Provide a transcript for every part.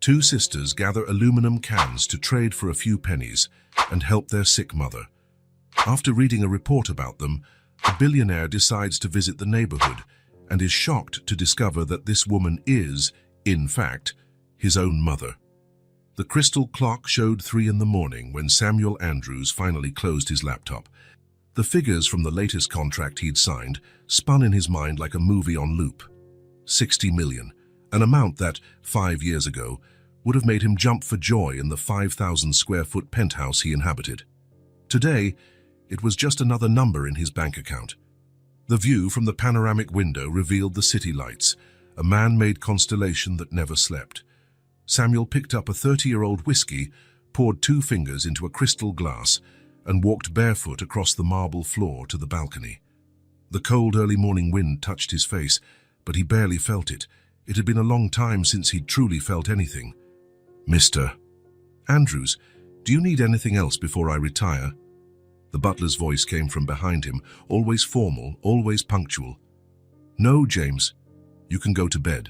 Two sisters gather aluminum cans to trade for a few pennies and help their sick mother. After reading a report about them, a billionaire decides to visit the neighborhood and is shocked to discover that this woman is, in fact, his own mother. The crystal clock showed 3 in the morning when Samuel Andrews finally closed his laptop. The figures from the latest contract he'd signed spun in his mind like a movie on loop. 60 million, an amount that, 5 years ago, would have made him jump for joy in the 5,000-square-foot penthouse he inhabited. Today, it was just another number in his bank account. The view from the panoramic window revealed the city lights, a man-made constellation that never slept. Samuel picked up a 30-year-old whiskey, poured 2 fingers into a crystal glass, and walked barefoot across the marble floor to the balcony. The cold early morning wind touched his face, but he barely felt it. It had been a long time since he'd truly felt anything. "Mr. Andrews, do you need anything else before I retire?" The butler's voice came from behind him, always formal, always punctual. "No, James. You can go to bed."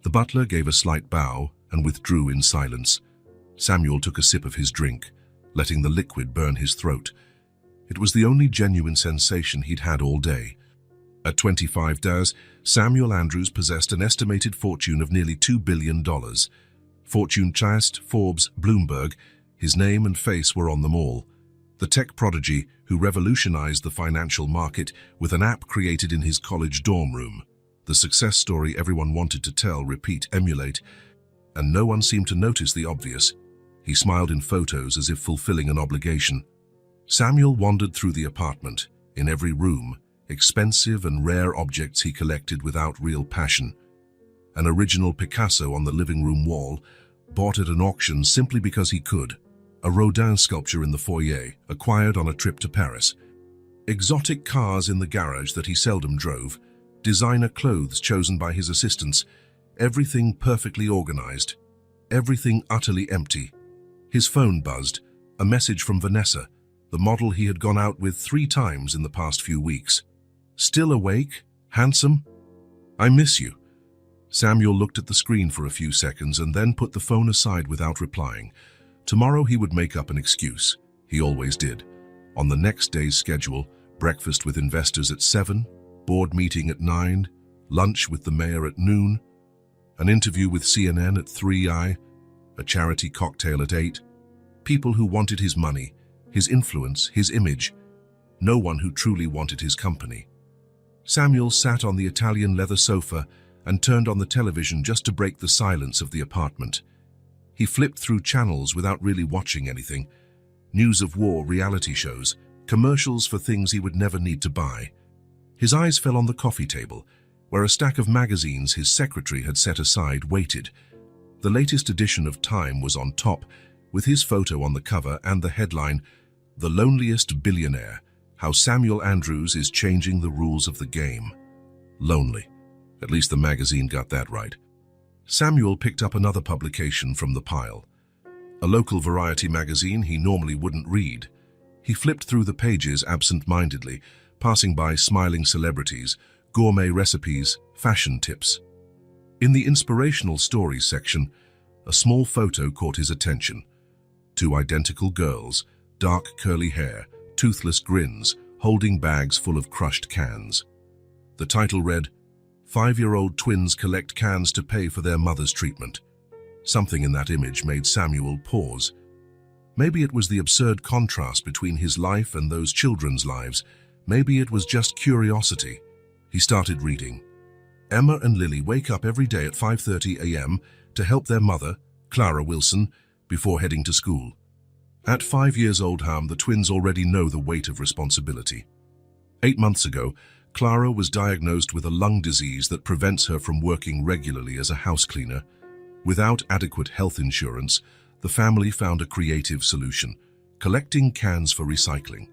The butler gave a slight bow and withdrew in silence. Samuel took a sip of his drink, letting the liquid burn his throat. It was the only genuine sensation he'd had all day. At 25 days, Samuel Andrews possessed an estimated fortune of nearly $2 billion. Fortune chest, Forbes, Bloomberg, his name and face were on them all. The tech prodigy who revolutionized the financial market with an app created in his college dorm room. The success story everyone wanted to tell, repeat, emulate, and no one seemed to notice the obvious. He smiled in photos as if fulfilling an obligation. Samuel wandered through the apartment. In every room, expensive and rare objects he collected without real passion. An original Picasso on the living room wall, bought at an auction simply because he could. A Rodin sculpture in the foyer, acquired on a trip to Paris. Exotic cars in the garage that he seldom drove. Designer clothes chosen by his assistants. Everything perfectly organized. Everything utterly empty. His phone buzzed. A message from Vanessa, the model he had gone out with 3 times in the past few weeks. "Still awake? Handsome? I miss you." Samuel looked at the screen for a few seconds and then put the phone aside without replying. Tomorrow he would make up an excuse. He always did. On the next day's schedule, breakfast with investors at 7, board meeting at 9, lunch with the mayor at noon, an interview with CNN at 3, a charity cocktail at 8. People who wanted his money, his influence, his image. No one who truly wanted his company. Samuel sat on the Italian leather sofa and turned on the television just to break the silence of the apartment. He flipped through channels without really watching anything. News of war, reality shows, commercials for things he would never need to buy. His eyes fell on the coffee table, where a stack of magazines his secretary had set aside waited. The latest edition of Time was on top, with his photo on the cover and the headline, "The Loneliest Billionaire, How Samuel Andrews is Changing the Rules of the Game." Lonely. At least the magazine got that right. Samuel picked up another publication from the pile. A local variety magazine he normally wouldn't read. He flipped through the pages absent-mindedly, passing by smiling celebrities, gourmet recipes, fashion tips. In the inspirational stories section, a small photo caught his attention. 2 identical girls, dark curly hair, toothless grins, holding bags full of crushed cans. The title read, "5-year-old twins collect cans to pay for their mother's treatment." Something in that image made Samuel pause. Maybe it was the absurd contrast between his life and those children's lives. Maybe it was just curiosity. He started reading. Emma and Lily wake up every day at 5:30 a.m. to help their mother, Clara Wilson, before heading to school. At 5 years old, the twins already know the weight of responsibility. 8 months ago, Clara was diagnosed with a lung disease that prevents her from working regularly as a house cleaner. Without adequate health insurance, the family found a creative solution, collecting cans for recycling.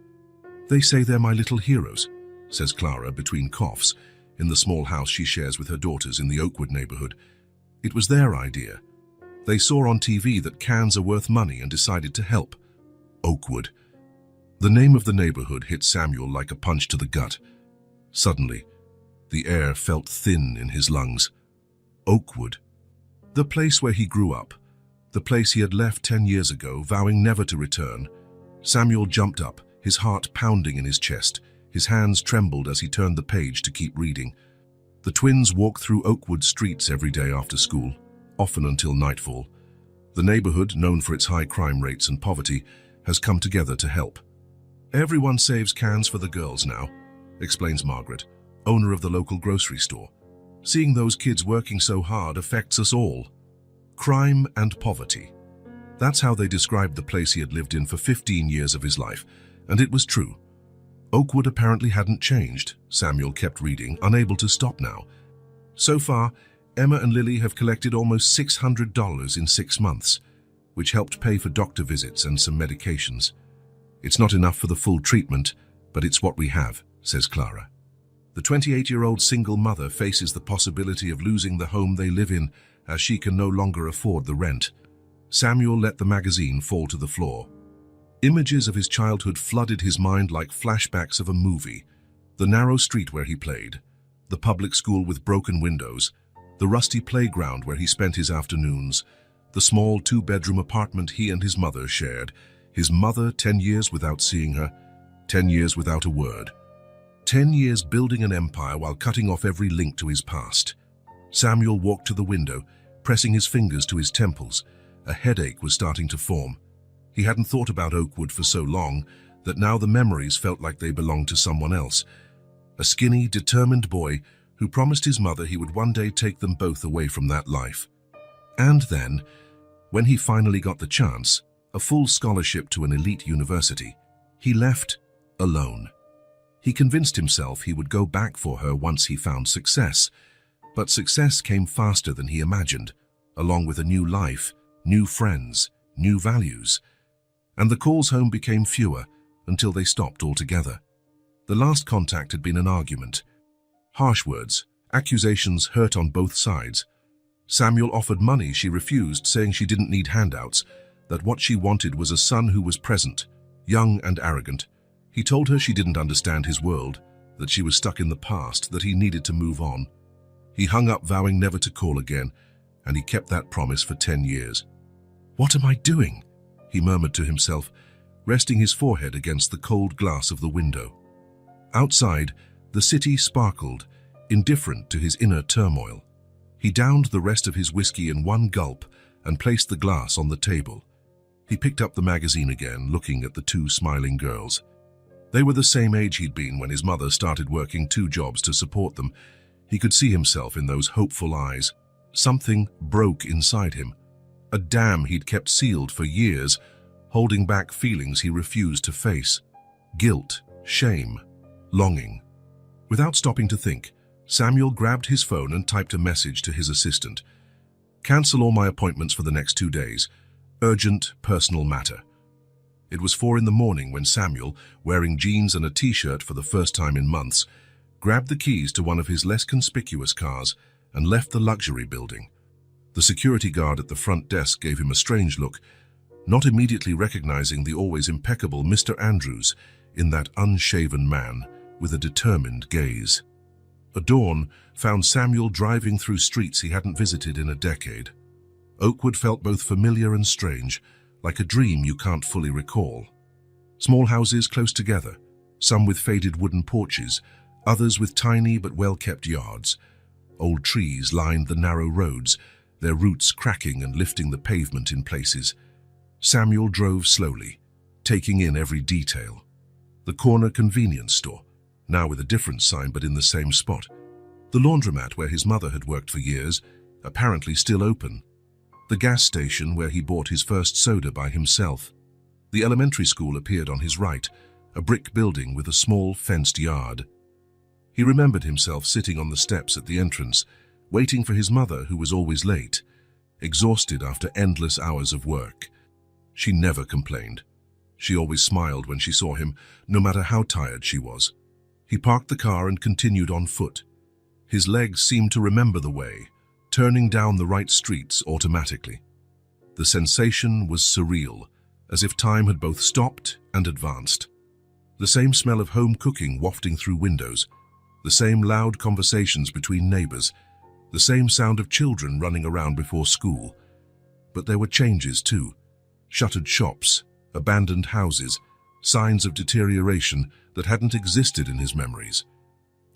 "They say they're my little heroes," says Clara between coughs, in the small house she shares with her daughters in the Oakwood neighborhood. It was their idea. They saw on TV that cans are worth money and decided to help. Oakwood. The name of the neighborhood hit Samuel like a punch to the gut. Suddenly, the air felt thin in his lungs. Oakwood. The place where he grew up, the place he had left 10 years ago, vowing never to return. Samuel jumped up, his heart pounding in his chest. His hands trembled as he turned the page to keep reading. The twins walked through Oakwood streets every day after school, often until nightfall. The neighborhood, known for its high crime rates and poverty, has come together to help. "Everyone saves cans for the girls now," explains Margaret, owner of the local grocery store. "Seeing those kids working so hard affects us all." Crime and poverty. That's how they described the place he had lived in for 15 years of his life, and it was true. Oakwood apparently hadn't changed. Samuel kept reading, unable to stop now. So far, Emma and Lily have collected almost $600 in 6 months, which helped pay for doctor visits and some medications. "It's not enough for the full treatment, but it's what we have," says Clara. The 28-year-old single mother faces the possibility of losing the home they live in as she can no longer afford the rent. Samuel let the magazine fall to the floor. Images of his childhood flooded his mind like flashbacks of a movie. The narrow street where he played, the public school with broken windows, the rusty playground where he spent his afternoons, the small 2-bedroom apartment he and his mother shared, his mother 10 years without seeing her, 10 years without a word. 10 years building an empire while cutting off every link to his past. Samuel walked to the window, pressing his fingers to his temples. A headache was starting to form. He hadn't thought about Oakwood for so long that now the memories felt like they belonged to someone else. A skinny, determined boy who promised his mother he would one day take them both away from that life. And then, when he finally got the chance, a full scholarship to an elite university, he left alone. He convinced himself he would go back for her once he found success. But success came faster than he imagined, along with a new life, new friends, new values. And the calls home became fewer until they stopped altogether. The last contact had been an argument. Harsh words, accusations hurt on both sides. Samuel offered money she refused, saying she didn't need handouts, that what she wanted was a son who was present, young and arrogant. He told her she didn't understand his world, that she was stuck in the past, that he needed to move on. He hung up, vowing never to call again, and he kept that promise for 10 years. "What am I doing?" he murmured to himself, resting his forehead against the cold glass of the window. Outside, the city sparkled, indifferent to his inner turmoil. He downed the rest of his whiskey in one gulp and placed the glass on the table. He picked up the magazine again, looking at the 2 smiling girls. They were the same age he'd been when his mother started working 2 jobs to support them. He could see himself in those hopeful eyes. Something broke inside him. A dam he'd kept sealed for years, holding back feelings he refused to face. Guilt, shame, longing. Without stopping to think, Samuel grabbed his phone and typed a message to his assistant. "Cancel all my appointments for the next 2 days. Urgent, personal matter." It was 4 in the morning when Samuel, wearing jeans and a t-shirt for the first time in months, grabbed the keys to one of his less conspicuous cars and left the luxury building. The security guard at the front desk gave him a strange look, not immediately recognizing the always impeccable Mr. Andrews in that unshaven man with a determined gaze. Dawn found Samuel driving through streets he hadn't visited in a decade. Oakwood felt both familiar and strange, like a dream you can't fully recall. Small houses close together, some with faded wooden porches, others with tiny but well-kept yards. Old trees lined the narrow roads, their roots cracking and lifting the pavement in places. Samuel drove slowly, taking in every detail. The corner convenience store, now with a different sign but in the same spot. The laundromat where his mother had worked for years, apparently still open. The gas station where he bought his first soda by himself. The elementary school appeared on his right, a brick building with a small fenced yard. He remembered himself sitting on the steps at the entrance, waiting for his mother, who was always late, exhausted after endless hours of work. She never complained. She always smiled when she saw him, no matter how tired she was. He parked the car and continued on foot. His legs seemed to remember the way, turning down the right streets automatically. The sensation was surreal, as if time had both stopped and advanced. The same smell of home cooking wafting through windows, the same loud conversations between neighbors, the same sound of children running around before school. But there were changes too. Shuttered shops, abandoned houses, signs of deterioration that hadn't existed in his memories.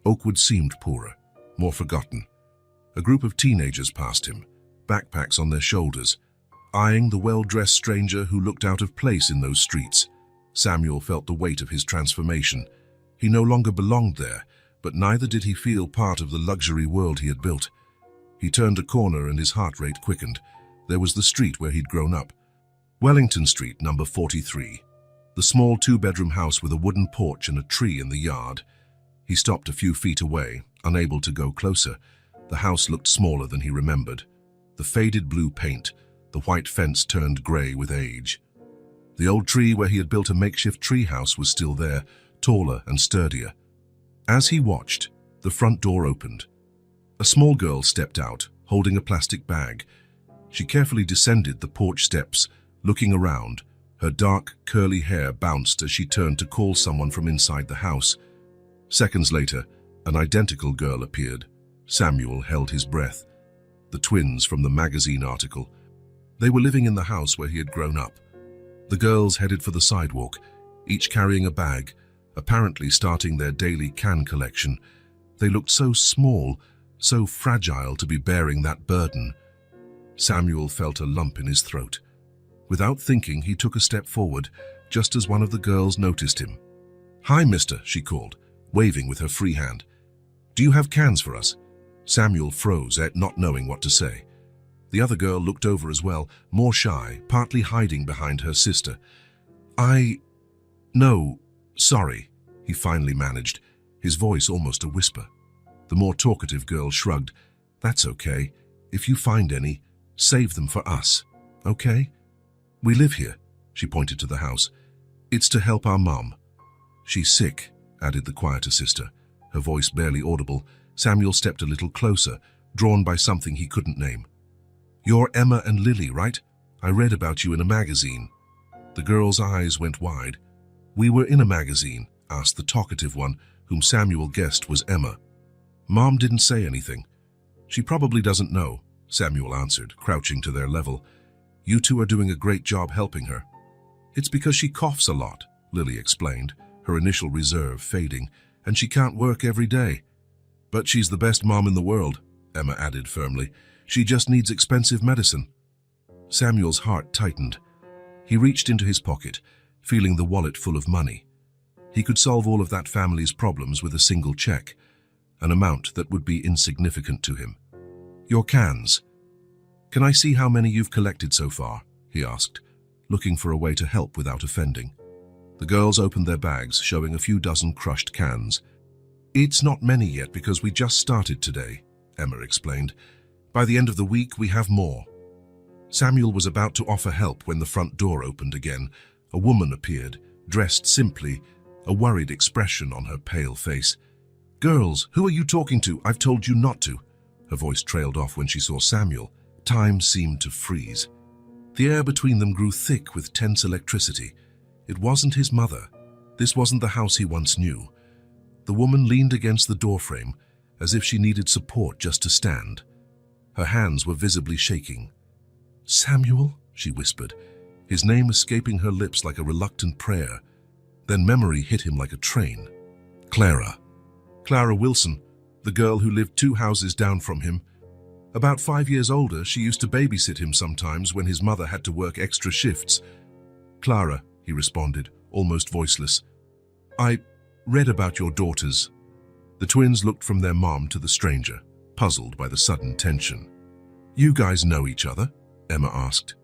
Oakwood seemed poorer, more forgotten. A group of teenagers passed him, backpacks on their shoulders, eyeing the well-dressed stranger who looked out of place in those streets. Samuel felt the weight of his transformation. He no longer belonged there, but neither did he feel part of the luxury world he had built. He turned a corner and his heart rate quickened. There was the street where he'd grown up. Wellington Street, number 43. The small two-bedroom house with a wooden porch and a tree in the yard. He stopped a few feet away, unable to go closer. The house looked smaller than he remembered. The faded blue paint, the white fence turned grey with age. The old tree where he had built a makeshift tree house was still there, taller and sturdier. As he watched, the front door opened. A small girl stepped out, holding a plastic bag. She carefully descended the porch steps, looking around. Her dark, curly hair bounced as she turned to call someone from inside the house. Seconds later, an identical girl appeared. Samuel held his breath. The twins from the magazine article. They were living in the house where he had grown up. The girls headed for the sidewalk, each carrying a bag, apparently starting their daily can collection. They looked so small, so fragile to be bearing that burden. Samuel felt a lump in his throat. Without thinking, he took a step forward, just as one of the girls noticed him. "Hi, mister," she called, waving with her free hand. "Do you have cans for us?" Samuel froze, not knowing what to say. The other girl looked over as well, more shy, partly hiding behind her sister. No, sorry," he finally managed, his voice almost a whisper. The more talkative girl shrugged. "That's okay. If you find any, save them for us, okay? We live here," she pointed to the house. "It's to help our mom." "She's sick," added the quieter sister, her voice barely audible. Samuel stepped a little closer, drawn by something he couldn't name. "You're Emma and Lily, right? I read about you in a magazine." The girl's eyes went wide. "We were in a magazine?" asked the talkative one, whom Samuel guessed was Emma. "Mom didn't say anything." "She probably doesn't know," Samuel answered, crouching to their level. "You two are doing a great job helping her." "It's because she coughs a lot," Lily explained, her initial reserve fading, "and she can't work every day." "But she's the best mom in the world," Emma added firmly. "She just needs expensive medicine." Samuel's heart tightened. He reached into his pocket, feeling the wallet full of money. He could solve all of that family's problems with a single check, an amount that would be insignificant to him. "Your cans. Can I see how many you've collected so far?" he asked, looking for a way to help without offending. The girls opened their bags, showing a few dozen crushed cans. "It's not many yet because we just started today," Emma explained. "By the end of the week, we have more." Samuel was about to offer help when the front door opened again. A woman appeared, dressed simply, a worried expression on her pale face. "Girls, who are you talking to? I've told you not to." Her voice trailed off when she saw Samuel. Time seemed to freeze. The air between them grew thick with tense electricity. It wasn't his mother. This wasn't the house he once knew. The woman leaned against the doorframe, as if she needed support just to stand. Her hands were visibly shaking. "Samuel?" she whispered, his name escaping her lips like a reluctant prayer. Then memory hit him like a train. Clara. Clara Wilson, the girl who lived 2 houses down from him. About 5 years older, she used to babysit him sometimes when his mother had to work extra shifts. "Clara," he responded, almost voiceless. "I read about your daughters." The twins looked from their mom to the stranger, puzzled by the sudden tension. "You guys know each other?" Emma asked.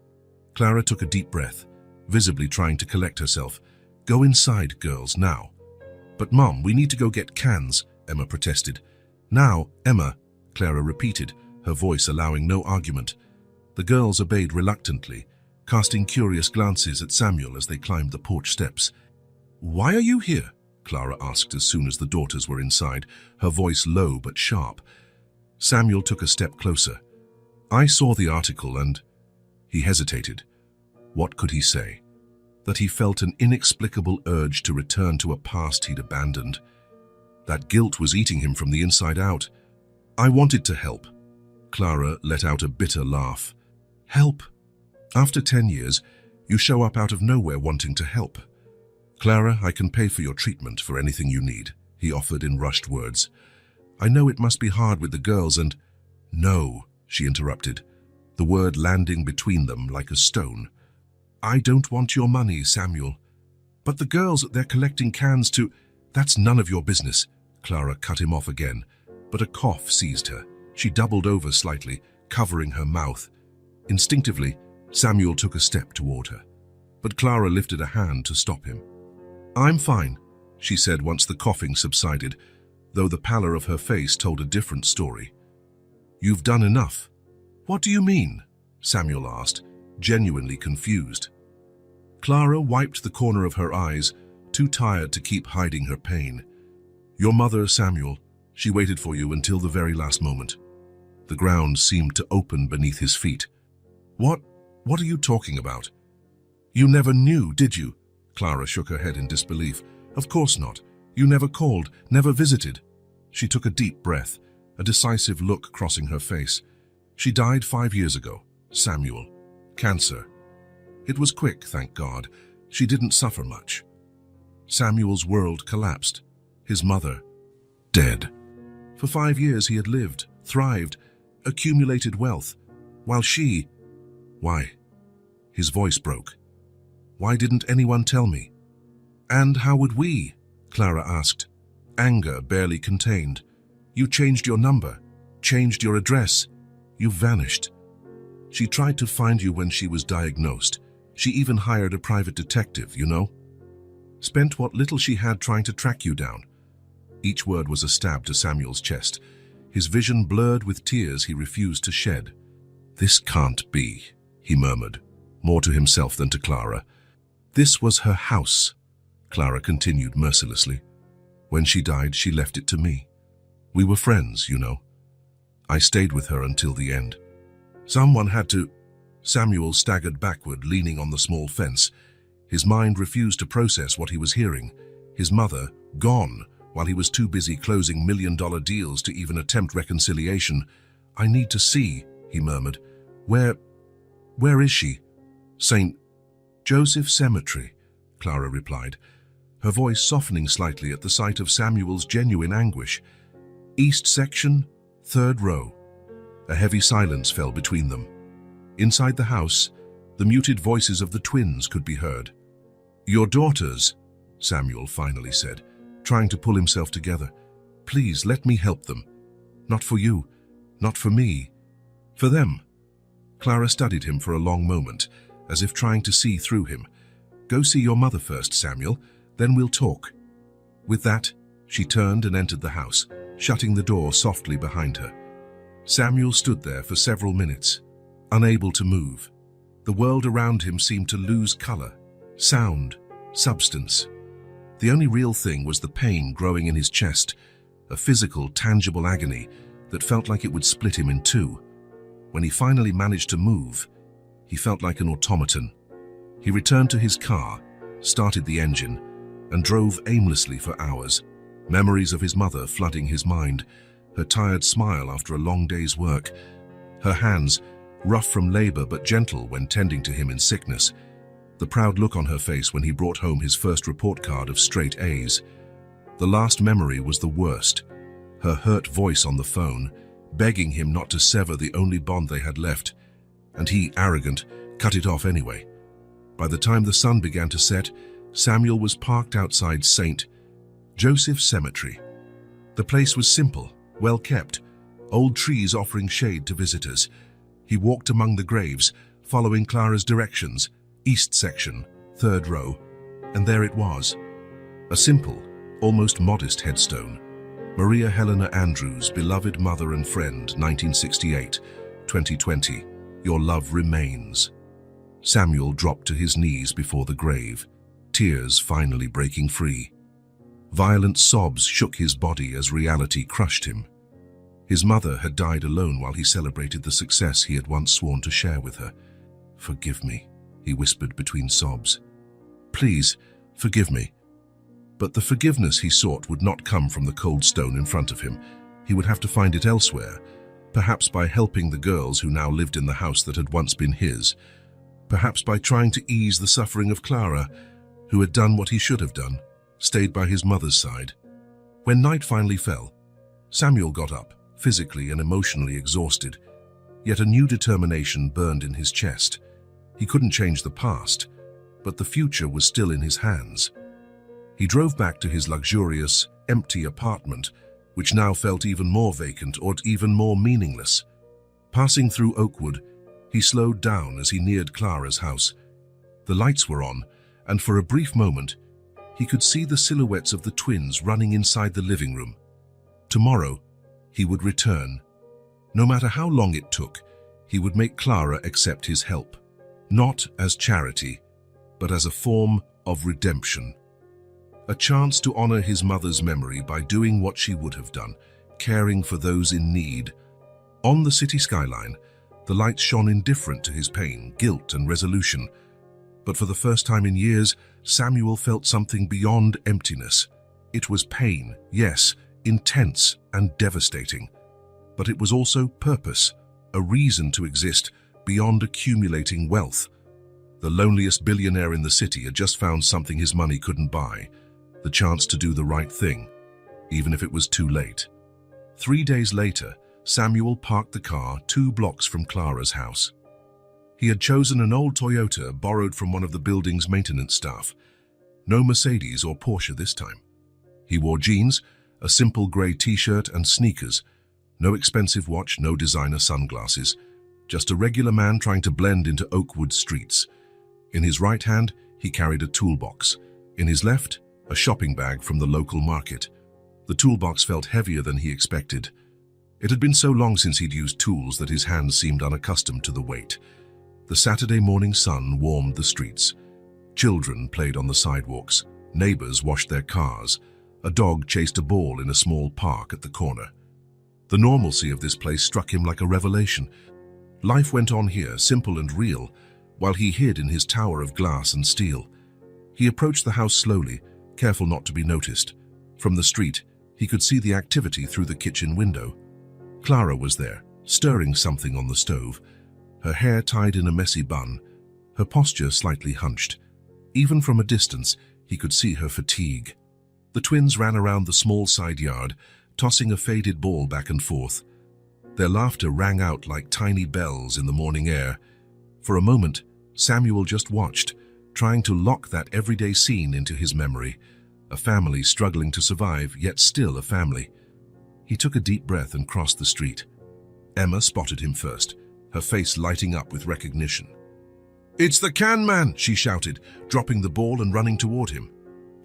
Clara took a deep breath, visibly trying to collect herself. "Go inside, girls, now." "But Mom, we need to go get cans," Emma protested. "Now, Emma," Clara repeated, her voice allowing no argument. The girls obeyed reluctantly, casting curious glances at Samuel as they climbed the porch steps. "Why are you here?" Clara asked as soon as the daughters were inside, her voice low but sharp. Samuel took a step closer. "I saw the article and—" He hesitated. What could he say? That he felt an inexplicable urge to return to a past he'd abandoned. That guilt was eating him from the inside out. "I wanted to help." Clara let out a bitter laugh. "Help? After 10 years, you show up out of nowhere wanting to help. Clara, I can pay for your treatment for anything you need, he offered in rushed words. I know it must be hard with the girls and... No, she interrupted, the word landing between them like a stone. I don't want your money, Samuel. But the girls, they're collecting cans to... That's none of your business. Clara cut him off again, but a cough seized her. She doubled over slightly, covering her mouth. Instinctively, Samuel took a step toward her, but Clara lifted a hand to stop him. I'm fine, she said once the coughing subsided, though the pallor of her face told a different story. You've done enough. What do you mean? Samuel asked, genuinely confused. Clara wiped the corner of her eyes, too tired to keep hiding her pain. Your mother, Samuel, she waited for you until the very last moment. The ground seemed to open beneath his feet. What are you talking about? You never knew, did you? Clara shook her head in disbelief. Of course not. You never called, never visited. She took a deep breath, a decisive look crossing her face. She died 5 years ago, Samuel. Cancer. It was quick, thank God. She didn't suffer much. Samuel's world collapsed. His mother, dead. For 5 years he had lived, thrived, accumulated wealth, while she... Why? His voice broke. Why didn't anyone tell me? And how would we? Clara asked, anger barely contained. You changed your number, changed your address. You vanished. She tried to find you when she was diagnosed. She even hired a private detective, you know? Spent what little she had trying to track you down. Each word was a stab to Samuel's chest. His vision blurred with tears he refused to shed. This can't be, he murmured, more to himself than to Clara. This was her house, Clara continued mercilessly. When she died, she left it to me. We were friends, you know. I stayed with her until the end. Someone had to... Samuel staggered backward, leaning on the small fence. His mind refused to process what he was hearing. His mother, gone, while he was too busy closing million-dollar deals to even attempt reconciliation. I need to see, he murmured. Where is she? St. Joseph Cemetery, Clara replied, her voice softening slightly at the sight of Samuel's genuine anguish. East section, 3rd row. A heavy silence fell between them. Inside the house, the muted voices of the twins could be heard. Your daughters, Samuel finally said, trying to pull himself together. Please let me help them. Not for you, not for me, for them. Clara studied him for a long moment, as if trying to see through him. Go see your mother first, Samuel, then we'll talk. With that, she turned and entered the house, shutting the door softly behind her. Samuel stood there for several minutes, unable to move. The world around him seemed to lose color, sound, substance. The only real thing was the pain growing in his chest, a physical, tangible agony that felt like it would split him in two. When he finally managed to move, he felt like an automaton. He returned to his car, started the engine, and drove aimlessly for hours, memories of his mother flooding his mind, her tired smile after a long day's work, her hands, rough from labor but gentle when tending to him in sickness, the proud look on her face when he brought home his first report card of straight A's. The last memory was the worst, her hurt voice on the phone, begging him not to sever the only bond they had left, and he, arrogant, cut it off anyway. By the time the sun began to set, Samuel was parked outside St. Joseph Cemetery. The place was simple, well kept, old trees offering shade to visitors. He walked among the graves, following Clara's directions, east section, 3rd row, and there it was. A simple, almost modest headstone. Maria Helena Andrews, beloved mother and friend, 1968, 2020. Your love remains. Samuel dropped to his knees before the grave, tears finally breaking free. Violent sobs shook his body as reality crushed him. His mother had died alone while he celebrated the success he had once sworn to share with her. Forgive me, he whispered between sobs. Please, forgive me. But the forgiveness he sought would not come from the cold stone in front of him. He would have to find it elsewhere, perhaps by helping the girls who now lived in the house that had once been his. perhaps by trying to ease the suffering of Clara, who had done what he should have done, stayed by his mother's side. When night finally fell, Samuel got up, physically and emotionally exhausted, yet a new determination burned in his chest. He couldn't change the past, but the future was still in his hands. He drove back to his luxurious, empty apartment, which now felt even more vacant or even more meaningless. Passing through Oakwood, he slowed down as he neared Clara's house. The lights were on, and for a brief moment, he could see the silhouettes of the twins running inside the living room. Tomorrow, he would return. No matter how long it took, he would make Clara accept his help, not as charity, but as a form of redemption. A chance to honor his mother's memory by doing what she would have done, caring for those in need. On the city skyline, the lights shone indifferent to his pain, guilt, and resolution. But for the first time in years, Samuel felt something beyond emptiness. It was pain, yes, intense and devastating. But it was also purpose, a reason to exist beyond accumulating wealth. The loneliest billionaire in the city had just found something his money couldn't buy, the chance to do the right thing, even if it was too late. 3 days later, Samuel parked the car 2 blocks from Clara's house. He had chosen an old Toyota borrowed from one of the building's maintenance staff. No Mercedes or Porsche this time. He wore jeans, a simple grey t-shirt and sneakers. No expensive watch, no designer sunglasses. Just a regular man trying to blend into Oakwood streets. In his right hand, he carried a toolbox. In his left, a shopping bag from the local market. The toolbox felt heavier than he expected. It had been so long since he'd used tools that his hands seemed unaccustomed to the weight. The Saturday morning sun warmed the streets. Children played on the sidewalks. Neighbors washed their cars. A dog chased a ball in a small park at the corner. The normalcy of this place struck him like a revelation. Life went on here, simple and real, while he hid in his tower of glass and steel. He approached the house slowly, careful not to be noticed. From the street, he could see the activity through the kitchen window. Clara was there, stirring something on the stove, her hair tied in a messy bun, her posture slightly hunched. Even from a distance, he could see her fatigue. The twins ran around the small side yard, tossing a faded ball back and forth. Their laughter rang out like tiny bells in the morning air. For a moment, Samuel just watched, trying to lock that everyday scene into his memory. A family struggling to survive, yet still a family. He took a deep breath and crossed the street. Emma spotted him first, her face lighting up with recognition. "It's the can man!" she shouted, dropping the ball and running toward him.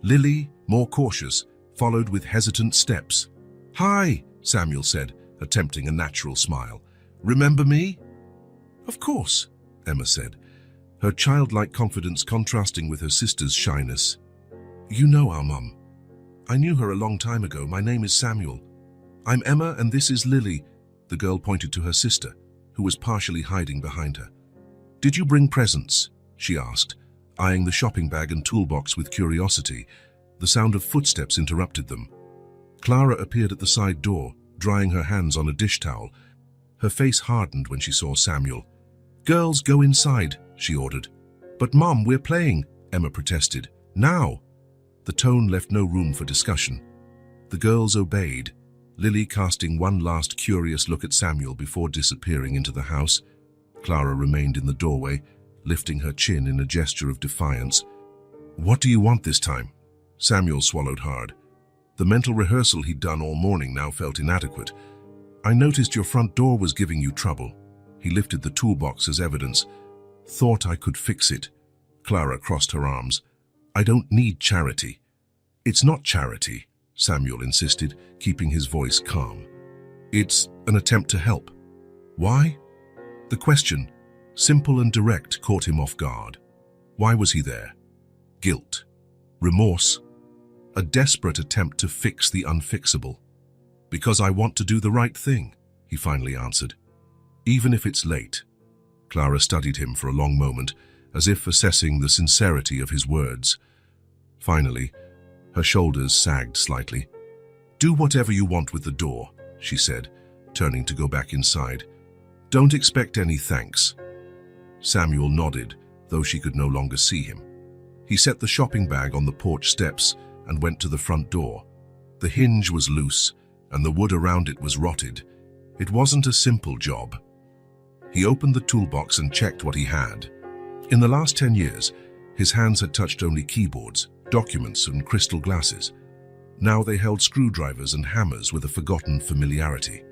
Lily, more cautious, followed with hesitant steps. "Hi," Samuel said, attempting a natural smile. "Remember me?" "Of course," Emma said, her childlike confidence contrasting with her sister's shyness. "You know our mum. I knew her a long time ago. My name is Samuel. I'm Emma and this is Lily." The girl pointed to her sister, who was partially hiding behind her. "Did you bring presents?" she asked, eyeing the shopping bag and toolbox with curiosity. The sound of footsteps interrupted them. Clara appeared at the side door, drying her hands on a dish towel. Her face hardened when she saw Samuel. "Girls, go inside," she ordered. "But Mom, we're playing," Emma protested. "Now!" The tone left no room for discussion. The girls obeyed, Lily casting one last curious look at Samuel before disappearing into the house. Clara remained in the doorway, lifting her chin in a gesture of defiance. "What do you want this time?" Samuel swallowed hard. The mental rehearsal he'd done all morning now felt inadequate. "I noticed your front door was giving you trouble." He lifted the toolbox as evidence. "Thought I could fix it." Clara crossed her arms. "I don't need charity." "It's not charity," Samuel insisted, keeping his voice calm. "It's an attempt to help." "Why?" The question, simple and direct, caught him off guard. Why was he there? Guilt. Remorse. A desperate attempt to fix the unfixable. "Because I want to do the right thing," he finally answered. "Even if it's late." Clara studied him for a long moment, as if assessing the sincerity of his words. Finally, her shoulders sagged slightly. "Do whatever you want with the door," she said, turning to go back inside. "Don't expect any thanks." Samuel nodded, though she could no longer see him. He set the shopping bag on the porch steps and went to the front door. The hinge was loose, and the wood around it was rotted. It wasn't a simple job. He opened the toolbox and checked what he had. In the last 10 years, his hands had touched only keyboards, documents, and crystal glasses. Now they held screwdrivers and hammers with a forgotten familiarity.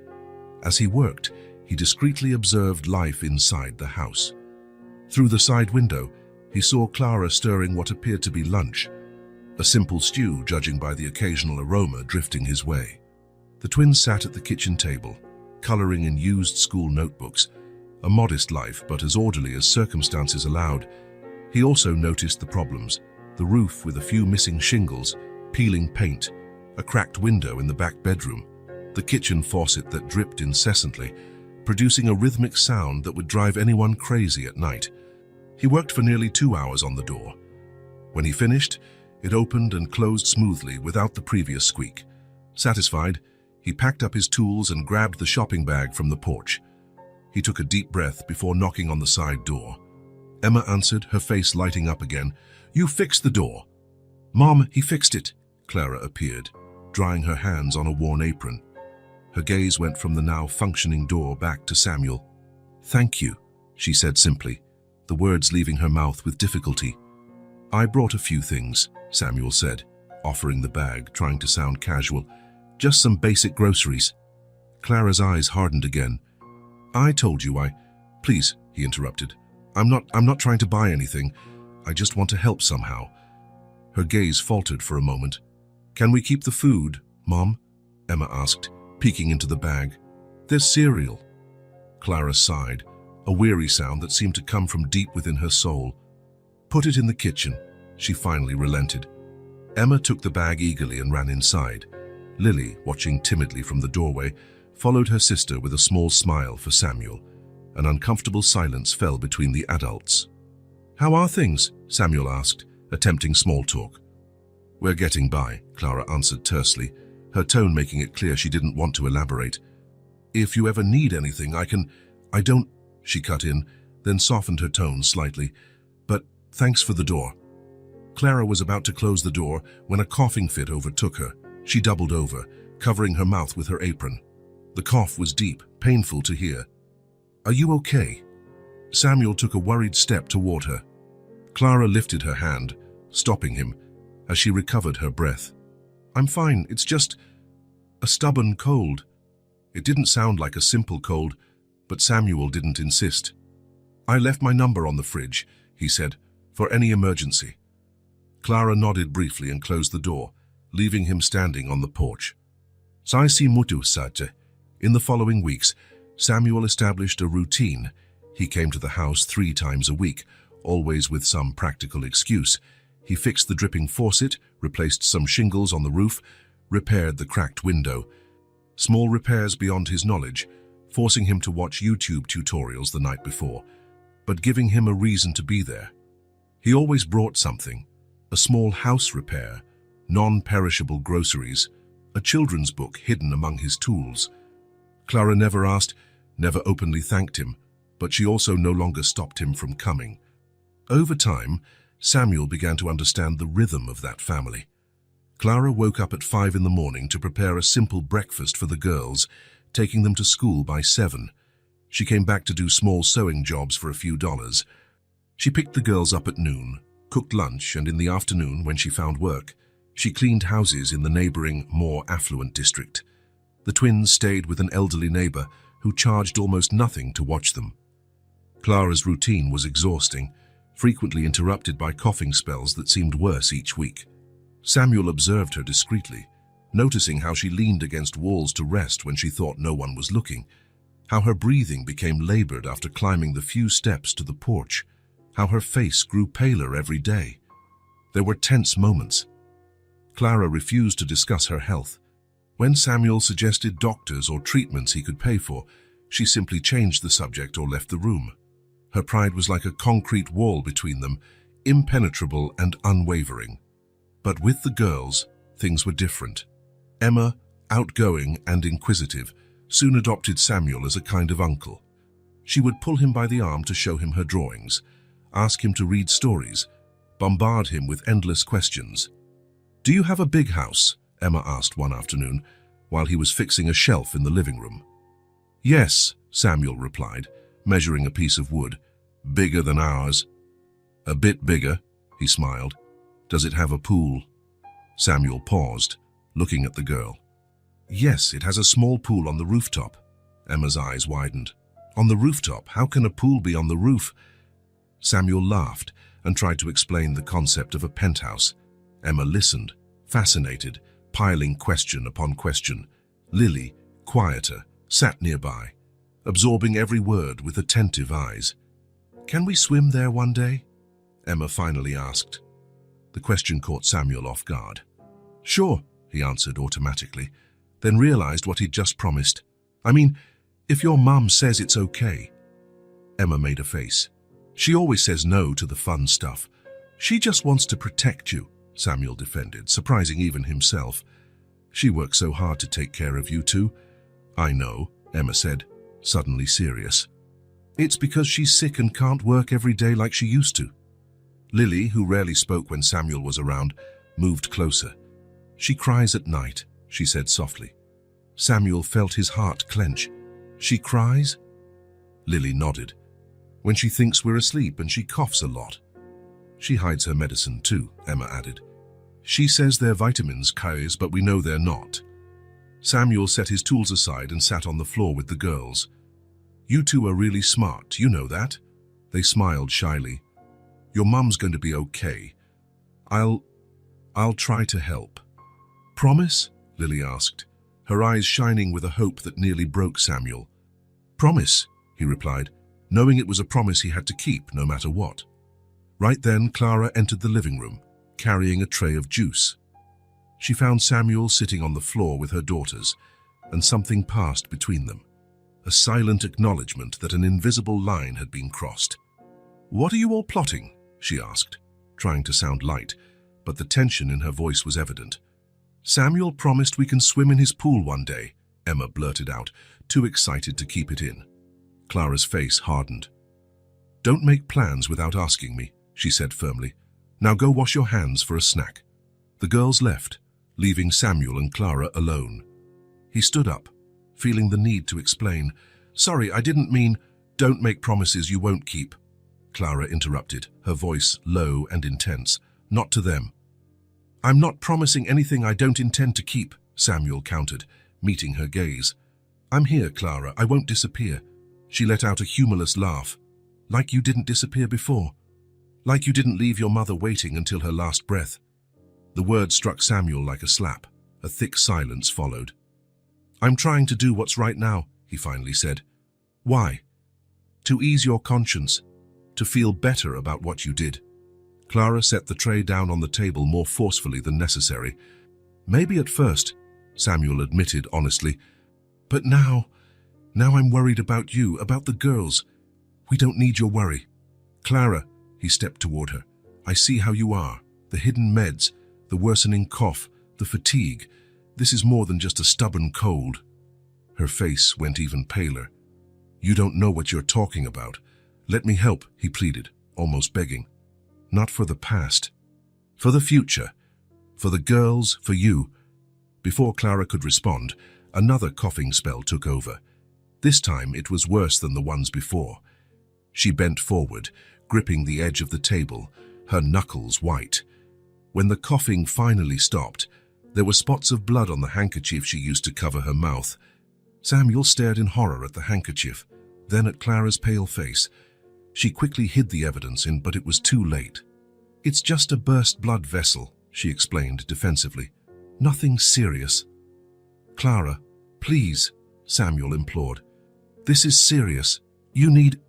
As he worked, he discreetly observed life inside the house. Through the side window, he saw Clara stirring what appeared to be lunch, a simple stew, judging by the occasional aroma drifting his way. The twins sat at the kitchen table, coloring in used school notebooks, a modest life but as orderly as circumstances allowed. He also noticed the problems: the roof with a few missing shingles, peeling paint, a cracked window in the back bedroom, the kitchen faucet that dripped incessantly, producing a rhythmic sound that would drive anyone crazy at night. He worked for nearly 2 hours on the door. When he finished, it opened and closed smoothly without the previous squeak. Satisfied, he packed up his tools and grabbed the shopping bag from the porch. He took a deep breath before knocking on the side door. Emma answered, her face lighting up again. "You fixed the door." "Mom, he fixed it." Clara appeared, drying her hands on a worn apron. Her gaze went from the now functioning door back to Samuel. "Thank you," she said simply, the words leaving her mouth with difficulty. "I brought a few things," Samuel said, offering the bag, trying to sound casual. "Just some basic groceries." Clara's eyes hardened again. "I told you Please," he interrupted. I'm not trying to buy anything. I just want to help somehow." Her gaze faltered for a moment. "Can we keep the food, Mom?" Emma asked, peeking into the bag. "There's cereal." Clara sighed, a weary sound that seemed to come from deep within her soul. "Put it in the kitchen," she finally relented. Emma took the bag eagerly and ran inside. Lily, watching timidly from the doorway, followed her sister with a small smile for Samuel. An uncomfortable silence fell between the adults. "How are things?" Samuel asked, attempting small talk. "We're getting by," Clara answered tersely, her tone making it clear she didn't want to elaborate. "If you ever need anything, I don't," she cut in, then softened her tone slightly. "But thanks for the door." Clara was about to close the door when a coughing fit overtook her. She doubled over, covering her mouth with her apron. The cough was deep, painful to hear. "Are you okay?" Samuel took a worried step toward her. Clara lifted her hand, stopping him, as she recovered her breath. "I'm fine, it's just a stubborn cold." It didn't sound like a simple cold, but Samuel didn't insist. "I left my number on the fridge," he said, "for any emergency." Clara nodded briefly and closed the door, leaving him standing on the porch. "Sai si mutu sate." In the following weeks, Samuel established a routine. He came to the house 3 times a week, always with some practical excuse. He fixed the dripping faucet, replaced some shingles on the roof, repaired the cracked window. Small repairs beyond his knowledge, forcing him to watch YouTube tutorials the night before, but giving him a reason to be there. He always brought something: a small house repair, non-perishable groceries, a children's book hidden among his tools. Clara never asked, never openly thanked him, but she also no longer stopped him from coming. Over time, Samuel began to understand the rhythm of that family. Clara woke up at 5 in the morning to prepare a simple breakfast for the girls, taking them to school by 7. She came back to do small sewing jobs for a few dollars. She picked the girls up at noon, cooked lunch, and in the afternoon, when she found work, she cleaned houses in the neighboring, more affluent district. The twins stayed with an elderly neighbor who charged almost nothing to watch them. Clara's routine was exhausting, frequently interrupted by coughing spells that seemed worse each week. Samuel observed her discreetly, noticing how she leaned against walls to rest when she thought no one was looking, how her breathing became labored after climbing the few steps to the porch, how her face grew paler every day. There were tense moments. Clara refused to discuss her health. When Samuel suggested doctors or treatments he could pay for, she simply changed the subject or left the room. Her pride was like a concrete wall between them, impenetrable and unwavering. But with the girls, things were different. Emma, outgoing and inquisitive, soon adopted Samuel as a kind of uncle. She would pull him by the arm to show him her drawings. ask him to read stories, bombard him with endless questions. "Do you have a big house?" Emma asked one afternoon, while he was fixing a shelf in the living room. "Yes," Samuel replied, measuring a piece of wood. "Bigger than ours." "A bit bigger," he smiled. "Does it have a pool?" Samuel paused, looking at the girl. "Yes, it has a small pool on the rooftop." Emma's eyes widened. "On the rooftop? How can a pool be on the roof?" Samuel laughed and tried to explain the concept of a penthouse. Emma listened, fascinated, piling question upon question. Lily, quieter, sat nearby, absorbing every word with attentive eyes. "Can we swim there one day?" Emma finally asked. The question caught Samuel off guard. "Sure," he answered automatically, then realized what he'd just promised. "I mean, if your mum says it's okay." Emma made a face. "She always says no to the fun stuff. She just wants to protect you," Samuel defended, surprising even himself. "She works so hard to take care of you too." "I know," Emma said, suddenly serious. "It's because she's sick and can't work every day like she used to." Lily, who rarely spoke when Samuel was around, moved closer. "She cries at night," she said softly. Samuel felt his heart clench. "She cries?" Lily nodded. "When she thinks we're asleep, and she coughs a lot." "She hides her medicine too," Emma added. "She says they're vitamins, Kais, but we know they're not." Samuel set his tools aside and sat on the floor with the girls. "You two are really smart, you know that?" They smiled shyly. "Your mum's going to be okay. I'll try to help." "Promise?" Lily asked, her eyes shining with a hope that nearly broke Samuel. "Promise," he replied, knowing it was a promise he had to keep no matter what. Right then, Clara entered the living room, carrying a tray of juice. She found Samuel sitting on the floor with her daughters, and something passed between them. A silent acknowledgement that an invisible line had been crossed. "What are you all plotting?" she asked, trying to sound light, but the tension in her voice was evident. "Samuel promised we can swim in his pool one day," Emma blurted out, too excited to keep it in. Clara's face hardened. "Don't make plans without asking me," she said firmly. "Now go wash your hands for a snack." The girls left, leaving Samuel and Clara alone. He stood up, feeling the need to explain. "Sorry, I didn't mean, don't make promises you won't keep." Clara interrupted, her voice low and intense. "Not to them." "I'm not promising anything I don't intend to keep," Samuel countered, meeting her gaze. "I'm here, Clara, I won't disappear." She let out a humorless laugh. "Like you didn't disappear before. Like you didn't leave your mother waiting until her last breath." The word struck Samuel like a slap. A thick silence followed. "I'm trying to do what's right now," he finally said. "Why?" "To ease your conscience. To feel better about what you did." Clara set the tray down on the table more forcefully than necessary. "Maybe at first," Samuel admitted honestly. "But now I'm worried about you, about the girls. We don't need your worry." "Clara," he stepped toward her, "I see how you are. The hidden meds, the worsening cough, the fatigue. This is more than just a stubborn cold." Her face went even paler. "You don't know what you're talking about. Let me help," he pleaded, almost begging. "Not for the past. For the future. For the girls, for you." Before Clara could respond, another coughing spell took over. This time it was worse than the ones before. She bent forward, gripping the edge of the table, her knuckles white. When the coughing finally stopped, there were spots of blood on the handkerchief she used to cover her mouth. Samuel stared in horror at the handkerchief, then at Clara's pale face. She quickly hid the evidence but it was too late. "It's just a burst blood vessel," she explained defensively. "Nothing serious." "Clara, please," Samuel implored. "This is serious. You need—"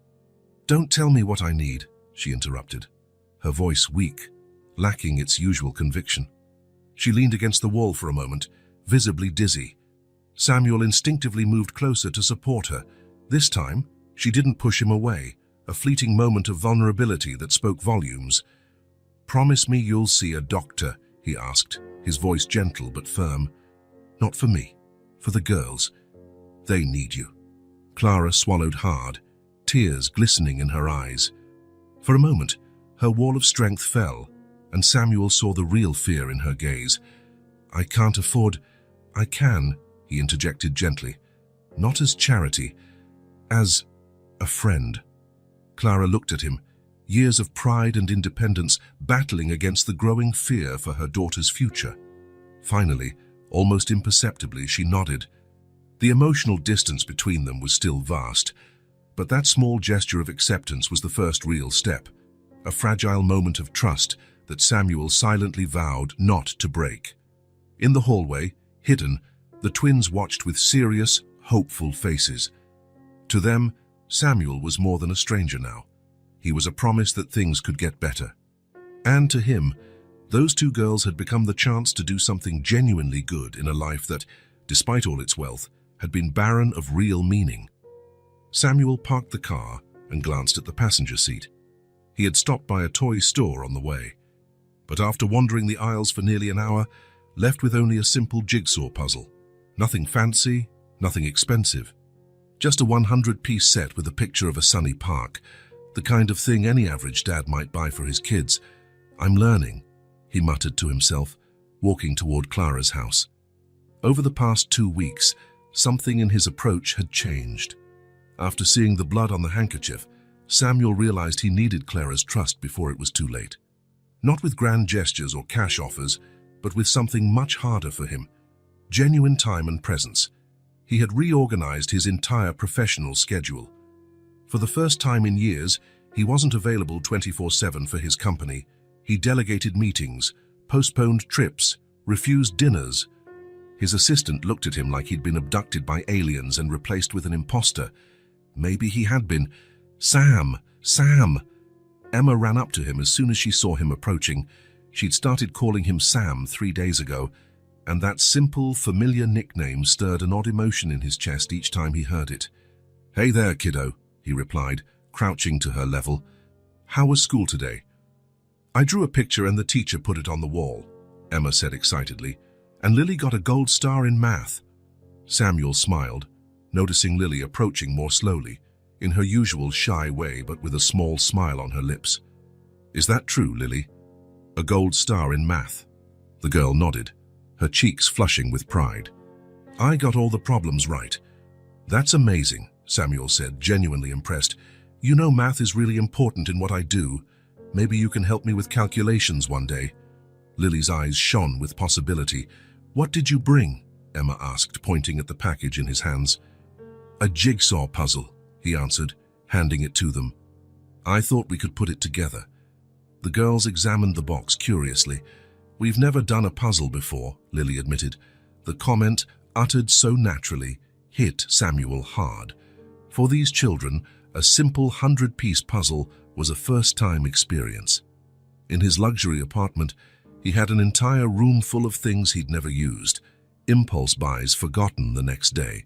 "Don't tell me what I need," she interrupted, her voice weak, lacking its usual conviction. She leaned against the wall for a moment, visibly dizzy. Samuel instinctively moved closer to support her. This time, she didn't push him away, a fleeting moment of vulnerability that spoke volumes. "Promise me you'll see a doctor," he asked, his voice gentle but firm. "Not for me, for the girls. They need you." Clara swallowed hard, tears glistening in her eyes. For a moment, her wall of strength fell, and Samuel saw the real fear in her gaze. "I can't afford—" "I can," he interjected gently. "Not as charity, as a friend." Clara looked at him, years of pride and independence battling against the growing fear for her daughter's future. Finally, almost imperceptibly, she nodded. The emotional distance between them was still vast, but that small gesture of acceptance was the first real step, a fragile moment of trust that Samuel silently vowed not to break. In the hallway, hidden, the twins watched with serious, hopeful faces. To them, Samuel was more than a stranger now. He was a promise that things could get better. And to him, those two girls had become the chance to do something genuinely good in a life that, despite all its wealth, had been barren of real meaning. Samuel parked the car and glanced at the passenger seat. He had stopped by a toy store on the way, but after wandering the aisles for nearly an hour, left with only a simple jigsaw puzzle. Nothing fancy, nothing expensive. Just a 100-piece set with a picture of a sunny park, the kind of thing any average dad might buy for his kids. "I'm learning," he muttered to himself, walking toward Clara's house. Over the past 2 weeks, something in his approach had changed. After seeing the blood on the handkerchief, Samuel realized he needed Clara's trust before it was too late. Not with grand gestures or cash offers, but with something much harder for him: genuine time and presence. He had reorganized his entire professional schedule. For the first time in years, he wasn't available 24/7 for his company. He delegated meetings, postponed trips, refused dinners. His assistant looked at him like he'd been abducted by aliens and replaced with an imposter. Maybe he had been. "Sam! Sam!" Emma ran up to him as soon as she saw him approaching. She'd started calling him Sam 3 days ago, and that simple, familiar nickname stirred an odd emotion in his chest each time he heard it. "Hey there, kiddo," he replied, crouching to her level. "How was school today?" "I drew a picture and the teacher put it on the wall," Emma said excitedly. "And Lily got a gold star in math." Samuel smiled, noticing Lily approaching more slowly, in her usual shy way but with a small smile on her lips. "Is that true, Lily? A gold star in math?" The girl nodded, her cheeks flushing with pride. "I got all the problems right." "That's amazing," Samuel said, genuinely impressed. "You know math is really important in what I do. Maybe you can help me with calculations one day." Lily's eyes shone with possibility. "What did you bring?" Emma asked, pointing at the package in his hands. "A jigsaw puzzle," he answered, handing it to them. "I thought we could put it together." The girls examined the box curiously. "We've never done a puzzle before," Lily admitted. The comment, uttered so naturally, hit Samuel hard. For these children, a simple 100-piece puzzle was a first-time experience. In his luxury apartment, he had an entire room full of things he'd never used, impulse buys forgotten the next day.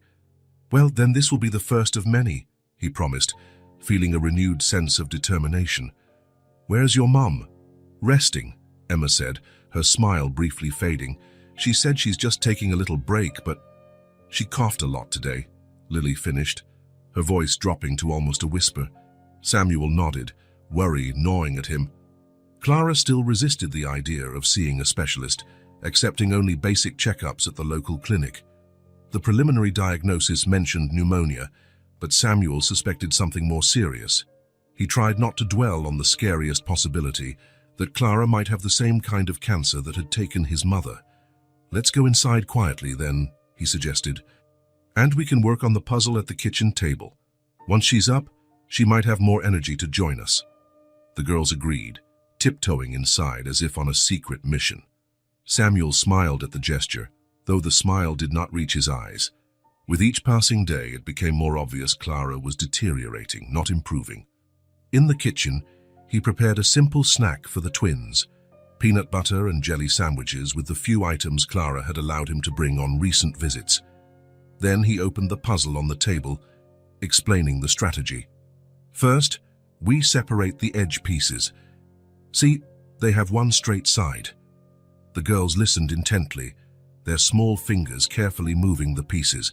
"Well, then this will be the first of many," he promised, feeling a renewed sense of determination. "Where's your mum?" "Resting," Emma said, her smile briefly fading. "She said she's just taking a little break, but—" "She coughed a lot today," Lily finished, her voice dropping to almost a whisper. Samuel nodded, worry gnawing at him. Clara still resisted the idea of seeing a specialist, accepting only basic checkups at the local clinic. The preliminary diagnosis mentioned pneumonia, but Samuel suspected something more serious. He tried not to dwell on the scariest possibility, that Clara might have the same kind of cancer that had taken his mother. "Let's go inside quietly then," he suggested, "and we can work on the puzzle at the kitchen table. Once she's up, she might have more energy to join us." The girls agreed, tiptoeing inside as if on a secret mission. Samuel smiled at the gesture, though the smile did not reach his eyes. With each passing day, it became more obvious Clara was deteriorating, not improving. In the kitchen, he prepared a simple snack for the twins, peanut butter and jelly sandwiches with the few items Clara had allowed him to bring on recent visits. Then he opened the puzzle on the table, explaining the strategy. "First, we separate the edge pieces. See, they have one straight side." The girls listened intently, their small fingers carefully moving the pieces.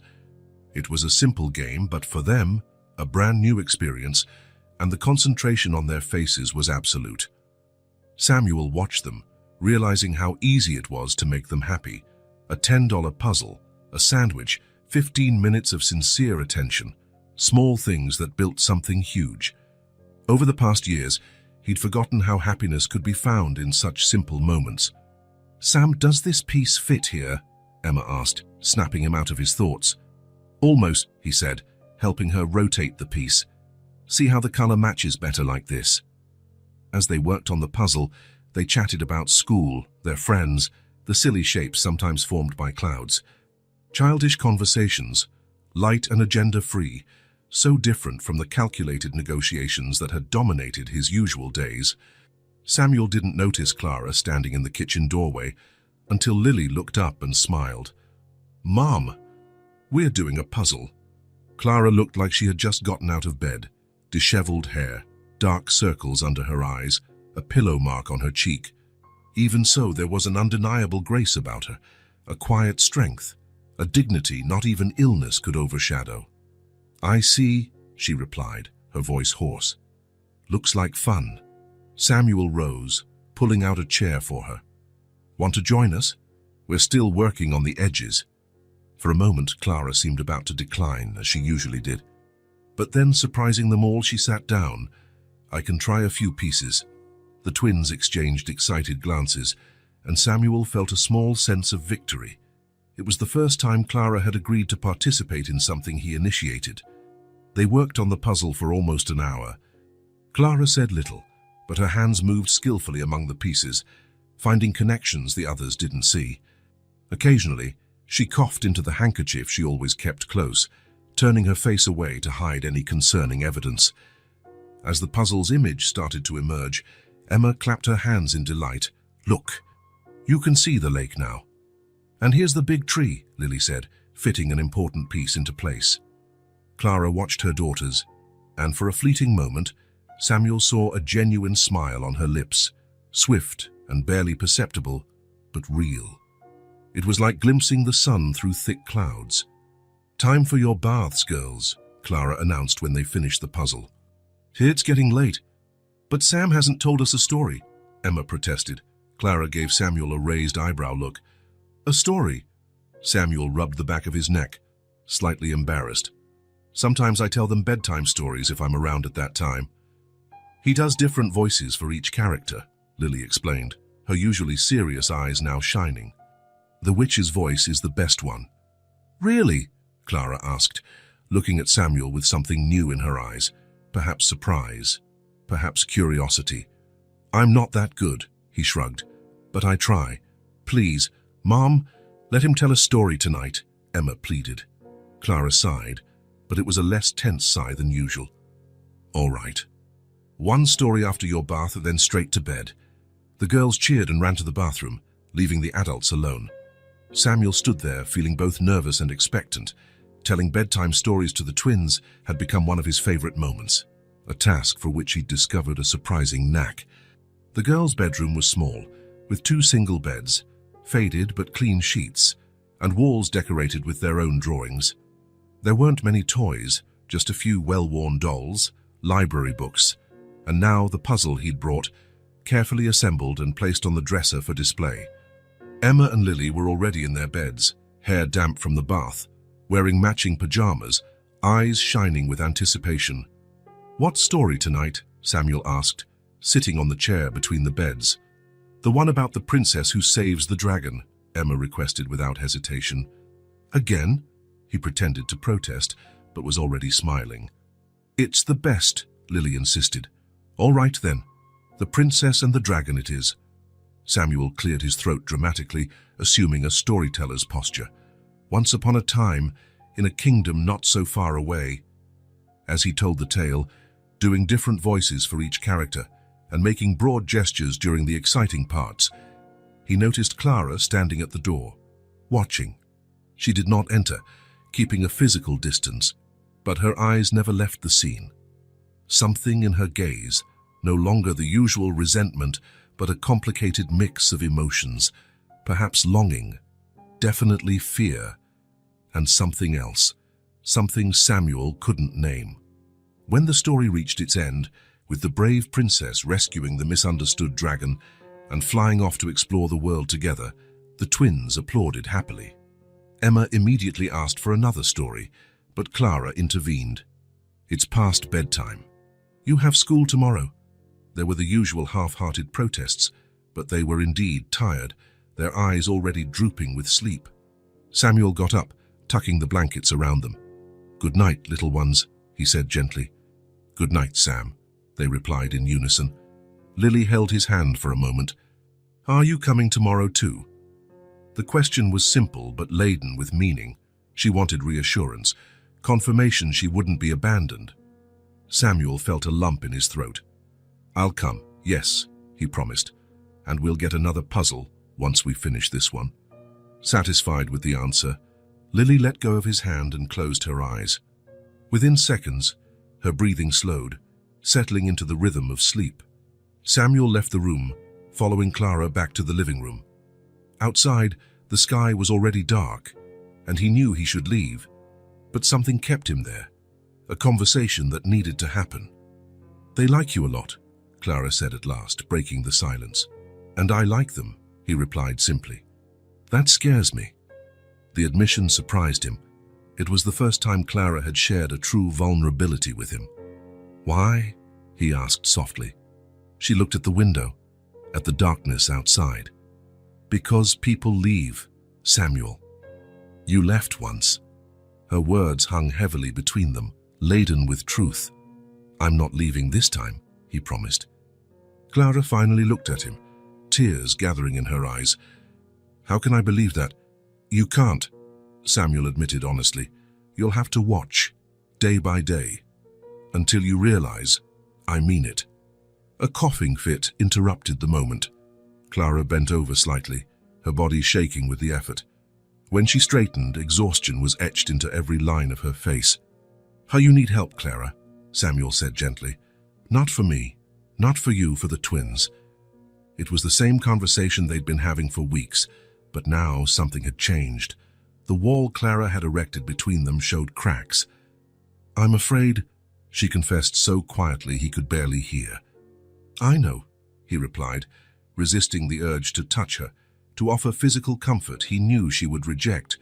It was a simple game, but for them, a brand new experience, and the concentration on their faces was absolute. Samuel watched them, realizing how easy it was to make them happy. A $10 puzzle, a sandwich, 15 minutes of sincere attention, small things that built something huge. Over the past years, he'd forgotten how happiness could be found in such simple moments. "Sam, does this piece fit here?" Emma asked, snapping him out of his thoughts. "Almost," he said, helping her rotate the piece. "See how the color matches better like this." As they worked on the puzzle, they chatted about school, their friends, the silly shapes sometimes formed by clouds. Childish conversations, light and agenda-free, so different from the calculated negotiations that had dominated his usual days. Samuel didn't notice Clara standing in the kitchen doorway until Lily looked up and smiled. "Mom, we're doing a puzzle." Clara looked like she had just gotten out of bed, disheveled hair, dark circles under her eyes, a pillow mark on her cheek. Even so, there was an undeniable grace about her, a quiet strength, a dignity not even illness could overshadow. "I see," she replied, her voice hoarse. "Looks like fun." Samuel rose, pulling out a chair for her. "Want to join us? We're still working on the edges." For a moment, Clara seemed about to decline, as she usually did. But then, surprising them all, she sat down. "I can try a few pieces." The twins exchanged excited glances, and Samuel felt a small sense of victory. It was the first time Clara had agreed to participate in something he initiated. They worked on the puzzle for almost an hour. Clara said little, but her hands moved skillfully among the pieces, finding connections the others didn't see. Occasionally, she coughed into the handkerchief she always kept close, turning her face away to hide any concerning evidence. As the puzzle's image started to emerge, Emma clapped her hands in delight. "Look, you can see the lake now." "And here's the big tree," Lily said, fitting an important piece into place. Clara watched her daughters, and for a fleeting moment, Samuel saw a genuine smile on her lips, swift and barely perceptible, but real. It was like glimpsing the sun through thick clouds. "Time for your baths, girls," Clara announced when they finished the puzzle. "It's getting late." "But Sam hasn't told us a story," Emma protested. Clara gave Samuel a raised eyebrow look. "A story?" Samuel rubbed the back of his neck, slightly embarrassed. "Sometimes I tell them bedtime stories if I'm around at that time." "He does different voices for each character," Lily explained, her usually serious eyes now shining. "The witch's voice is the best one." "Really?" Clara asked, looking at Samuel with something new in her eyes, perhaps surprise, perhaps curiosity. "I'm not that good," he shrugged, "but I try. Please, Mom, let him tell a story tonight," Emma pleaded. Clara sighed, but it was a less tense sigh than usual. "All right. One story after your bath, then straight to bed." The girls cheered and ran to the bathroom, leaving the adults alone. Samuel stood there, feeling both nervous and expectant. Telling bedtime stories to the twins had become one of his favorite moments, a task for which he'd discovered a surprising knack. The girls' bedroom was small, with 2 single beds, faded but clean sheets, and walls decorated with their own drawings. There weren't many toys, just a few well-worn dolls, library books, and now the puzzle he'd brought, carefully assembled and placed on the dresser for display. Emma and Lily were already in their beds, hair damp from the bath, wearing matching pajamas, eyes shining with anticipation. "What story tonight?" Samuel asked, sitting on the chair between the beds. "The one about the princess who saves the dragon," Emma requested without hesitation. "Again?" He pretended to protest, but was already smiling. "It's the best," Lily insisted. "All right then. The Princess and the Dragon it is." Samuel cleared his throat dramatically, assuming a storyteller's posture. "Once upon a time, in a kingdom not so far away." As he told the tale, doing different voices for each character and making broad gestures during the exciting parts, he noticed Clara standing at the door, watching. She did not enter, keeping a physical distance, but her eyes never left the scene. Something in her gaze, no longer the usual resentment, but a complicated mix of emotions, perhaps longing, definitely fear, and something else, something Samuel couldn't name. When the story reached its end, with the brave princess rescuing the misunderstood dragon and flying off to explore the world together, the twins applauded happily. Emma immediately asked for another story, but Clara intervened. "It's past bedtime. You have school tomorrow." There were the usual half-hearted protests, but they were indeed tired, their eyes already drooping with sleep. Samuel got up, tucking the blankets around them. "Good night, little ones," he said gently. "Good night, Sam," they replied in unison. Lily held his hand for a moment. "Are you coming tomorrow too?" The question was simple but laden with meaning. She wanted reassurance, confirmation she wouldn't be abandoned. Samuel felt a lump in his throat. "I'll come, yes," he promised, "and we'll get another puzzle once we finish this one." Satisfied with the answer, Lily let go of his hand and closed her eyes. Within seconds, her breathing slowed, settling into the rhythm of sleep. Samuel left the room, following Clara back to the living room. Outside, the sky was already dark, and he knew he should leave, but something kept him there, a conversation that needed to happen. "They like you a lot," Clara said at last, breaking the silence. "And I like them," he replied simply. "That scares me." The admission surprised him. It was the first time Clara had shared a true vulnerability with him. "Why?" he asked softly. She looked at the window, at the darkness outside. "Because people leave, Samuel. You left once." Her words hung heavily between them, laden with truth. "I'm not leaving this time," he promised. Clara finally looked at him, tears gathering in her eyes. "How can I believe that?" "You can't," Samuel admitted honestly. "You'll have to watch, day by day, until you realize I mean it." A coughing fit interrupted the moment. Clara bent over slightly, her body shaking with the effort. When she straightened, exhaustion was etched into every line of her face. "How you need help, Clara," Samuel said gently. "Not for me, not for you, for the twins." It was the same conversation they'd been having for weeks, but now something had changed. The wall Clara had erected between them showed cracks. "I'm afraid," she confessed so quietly he could barely hear. "I know," he replied, resisting the urge to touch her, to offer physical comfort he knew she would reject.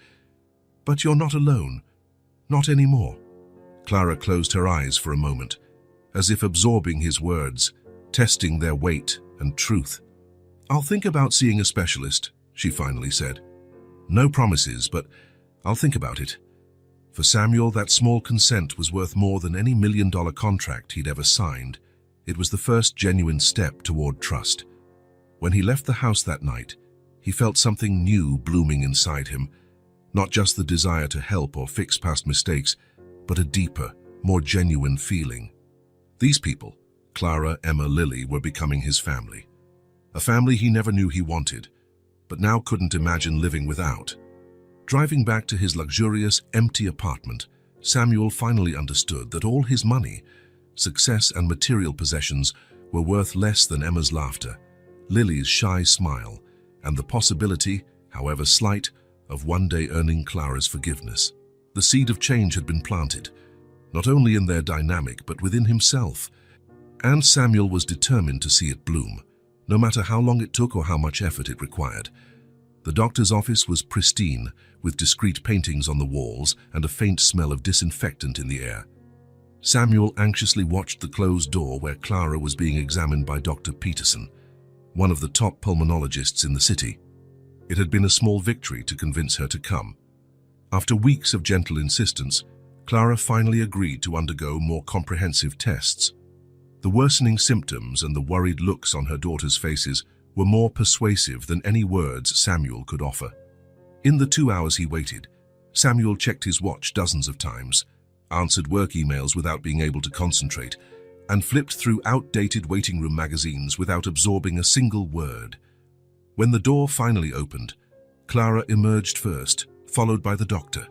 "But you're not alone. Not anymore." Clara closed her eyes for a moment, as if absorbing his words, testing their weight and truth. "I'll think about seeing a specialist," she finally said. "No promises, but I'll think about it." For Samuel, that small consent was worth more than any million-dollar contract he'd ever signed. It was the first genuine step toward trust. When he left the house that night, he felt something new blooming inside him, not just the desire to help or fix past mistakes, but a deeper, more genuine feeling. These people, Clara, Emma, Lily, were becoming his family. A family he never knew he wanted, but now couldn't imagine living without. Driving back to his luxurious, empty apartment, Samuel finally understood that all his money, success and material possessions were worth less than Emma's laughter, Lily's shy smile, and the possibility, however slight, of one day earning Clara's forgiveness. The seed of change had been planted, not only in their dynamic but within himself, and Samuel was determined to see it bloom, no matter how long it took or how much effort it required. The doctor's office was pristine, with discreet paintings on the walls and a faint smell of disinfectant in the air. Samuel anxiously watched the closed door where Clara was being examined by Dr. Peterson, one of the top pulmonologists in the city. It had been a small victory to convince her to come. After weeks of gentle insistence, Clara finally agreed to undergo more comprehensive tests. The worsening symptoms and the worried looks on her daughter's faces were more persuasive than any words Samuel could offer. In the 2 hours he waited, Samuel checked his watch dozens of times, answered work emails without being able to concentrate, and flipped through outdated waiting room magazines without absorbing a single word. When the door finally opened, Clara emerged first, followed by the doctor.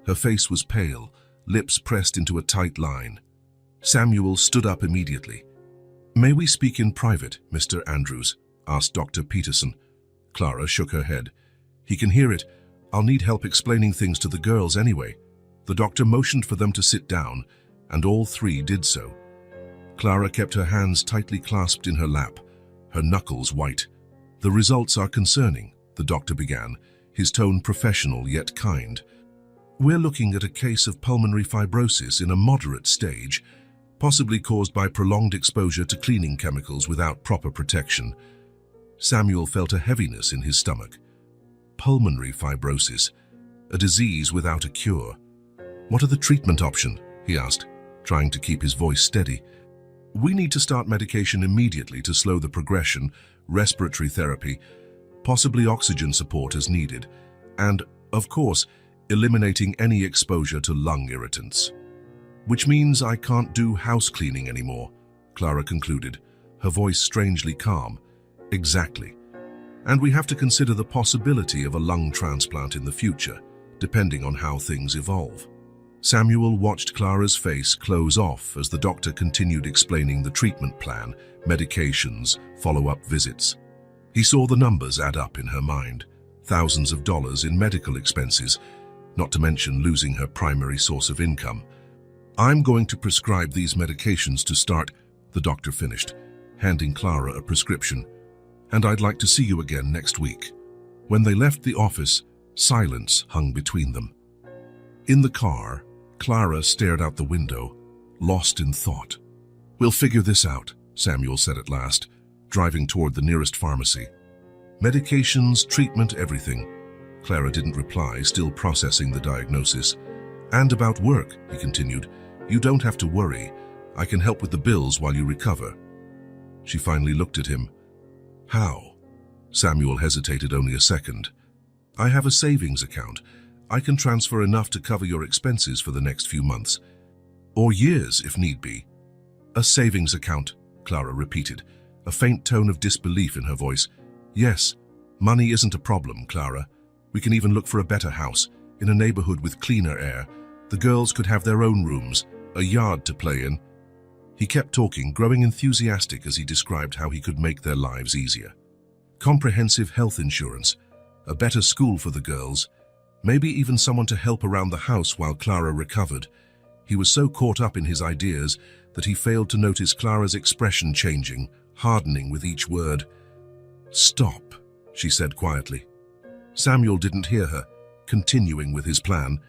Her face was pale, lips pressed into a tight line. Samuel stood up immediately. "May we speak in private, Mr. Andrews?" asked Dr. Peterson. Clara shook her head. "He can hear it. I'll need help explaining things to the girls anyway." The doctor motioned for them to sit down, and all three did so. Clara kept her hands tightly clasped in her lap, her knuckles white. "The results are concerning," the doctor began, his tone professional yet kind. "We're looking at a case of pulmonary fibrosis in a moderate stage, possibly caused by prolonged exposure to cleaning chemicals without proper protection." Samuel felt a heaviness in his stomach. Pulmonary fibrosis, a disease without a cure. "What are the treatment options?" he asked, trying to keep his voice steady. "We need to start medication immediately to slow the progression, respiratory therapy, possibly oxygen support as needed, and, of course, eliminating any exposure to lung irritants." "Which means I can't do house cleaning anymore," Clara concluded, her voice strangely calm. "Exactly. And we have to consider the possibility of a lung transplant in the future, depending on how things evolve." Samuel watched Clara's face close off as the doctor continued explaining the treatment plan, medications, follow-up visits. He saw the numbers add up in her mind, thousands of dollars in medical expenses, not to mention losing her primary source of income. "I'm going to prescribe these medications to start," the doctor finished, handing Clara a prescription. "And I'd like to see you again next week." When they left the office, silence hung between them. In the car, Clara stared out the window, lost in thought. "We'll figure this out," Samuel said at last, driving toward the nearest pharmacy. "Medications, treatment, everything." Clara didn't reply, still processing the diagnosis. "And about work," he continued, "you don't have to worry. I can help with the bills while you recover." She finally looked at him. "How?" Samuel hesitated only a second. "I have a savings account. I can transfer enough to cover your expenses for the next few months. Or years, if need be." "A savings account," Clara repeated, a faint tone of disbelief in her voice. "Yes, money isn't a problem, Clara. We can even look for a better house, in a neighborhood with cleaner air. The girls could have their own rooms, a yard to play in." He kept talking, growing enthusiastic as he described how he could make their lives easier. Comprehensive health insurance, a better school for the girls, maybe even someone to help around the house while Clara recovered. He was so caught up in his ideas that he failed to notice Clara's expression changing, hardening with each word. "Stop," she said quietly. Samuel didn't hear her, continuing with his plan.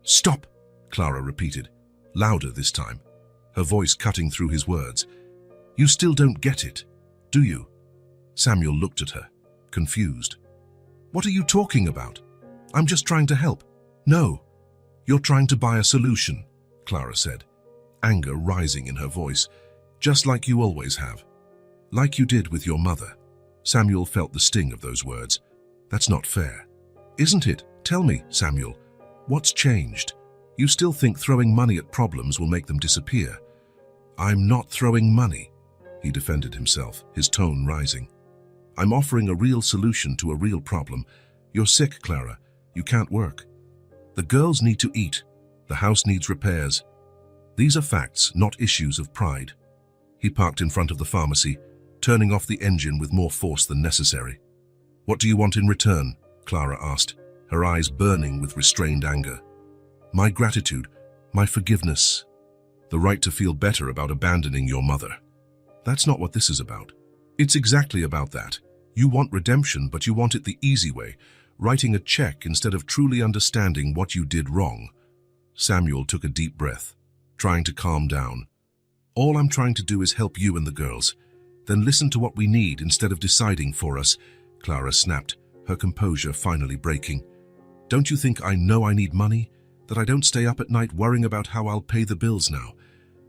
"Stop," Clara repeated, louder this time, her voice cutting through his words. "You still don't get it, do you?" Samuel looked at her, confused. "What are you talking about? I'm just trying to help." "No, you're trying to buy a solution," Clara said, anger rising in her voice, "just like you always have. Like you did with your mother." Samuel felt the sting of those words. "That's not fair." "Isn't it? Tell me, Samuel. What's changed? You still think throwing money at problems will make them disappear." "I'm not throwing money," he defended himself, his tone rising. "I'm offering a real solution to a real problem. You're sick, Clara. You can't work. The girls need to eat. The house needs repairs. These are facts, not issues of pride." He parked in front of the pharmacy, turning off the engine with more force than necessary. "What do you want in return?" Clara asked, her eyes burning with restrained anger. "My gratitude, my forgiveness. The right to feel better about abandoning your mother." "That's not what this is about." "It's exactly about that. You want redemption, but you want it the easy way, writing a check instead of truly understanding what you did wrong." Samuel took a deep breath, trying to calm down. "All I'm trying to do is help you and the girls. Then listen to what we need instead of deciding for us," Clara snapped, her composure finally breaking. "Don't you think I know I need money? That I don't stay up at night worrying about how I'll pay the bills now?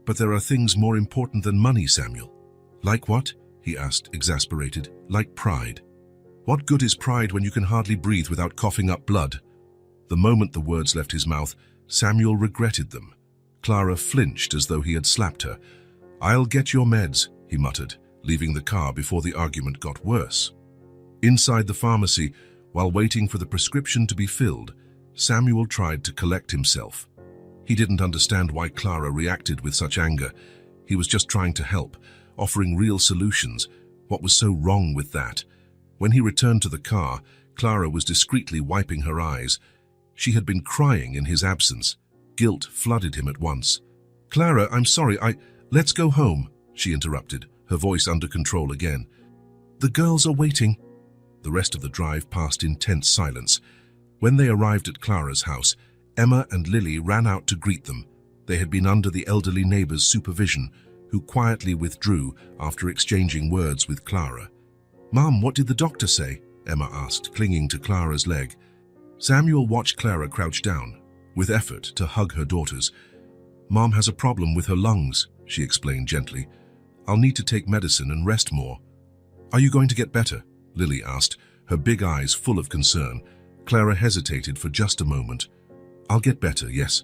But there are things more important than money, Samuel." "Like what?" he asked, exasperated. "Like pride." "What good is pride when you can hardly breathe without coughing up blood?" The moment the words left his mouth, Samuel regretted them. Clara flinched as though he had slapped her. "I'll get your meds," he muttered, leaving the car before the argument got worse. Inside the pharmacy, while waiting for the prescription to be filled, Samuel tried to collect himself. He didn't understand why Clara reacted with such anger. He was just trying to help, offering real solutions. What was so wrong with that? When he returned to the car, Clara was discreetly wiping her eyes. She had been crying in his absence. Guilt flooded him at once. Clara, I'm sorry, Let's go home, she interrupted, her voice under control again. The girls are waiting. The rest of the drive passed in tense silence. When they arrived at Clara's house, Emma and Lily ran out to greet them. They had been under the elderly neighbor's supervision, who quietly withdrew after exchanging words with Clara. "Mom, what did the doctor say?" Emma asked, clinging to Clara's leg. Samuel watched Clara crouch down, with effort to hug her daughters. "Mom has a problem with her lungs," she explained gently. "I'll need to take medicine and rest more." "Are you going to get better?" Lily asked, her big eyes full of concern. Clara hesitated for just a moment. "I'll get better, yes.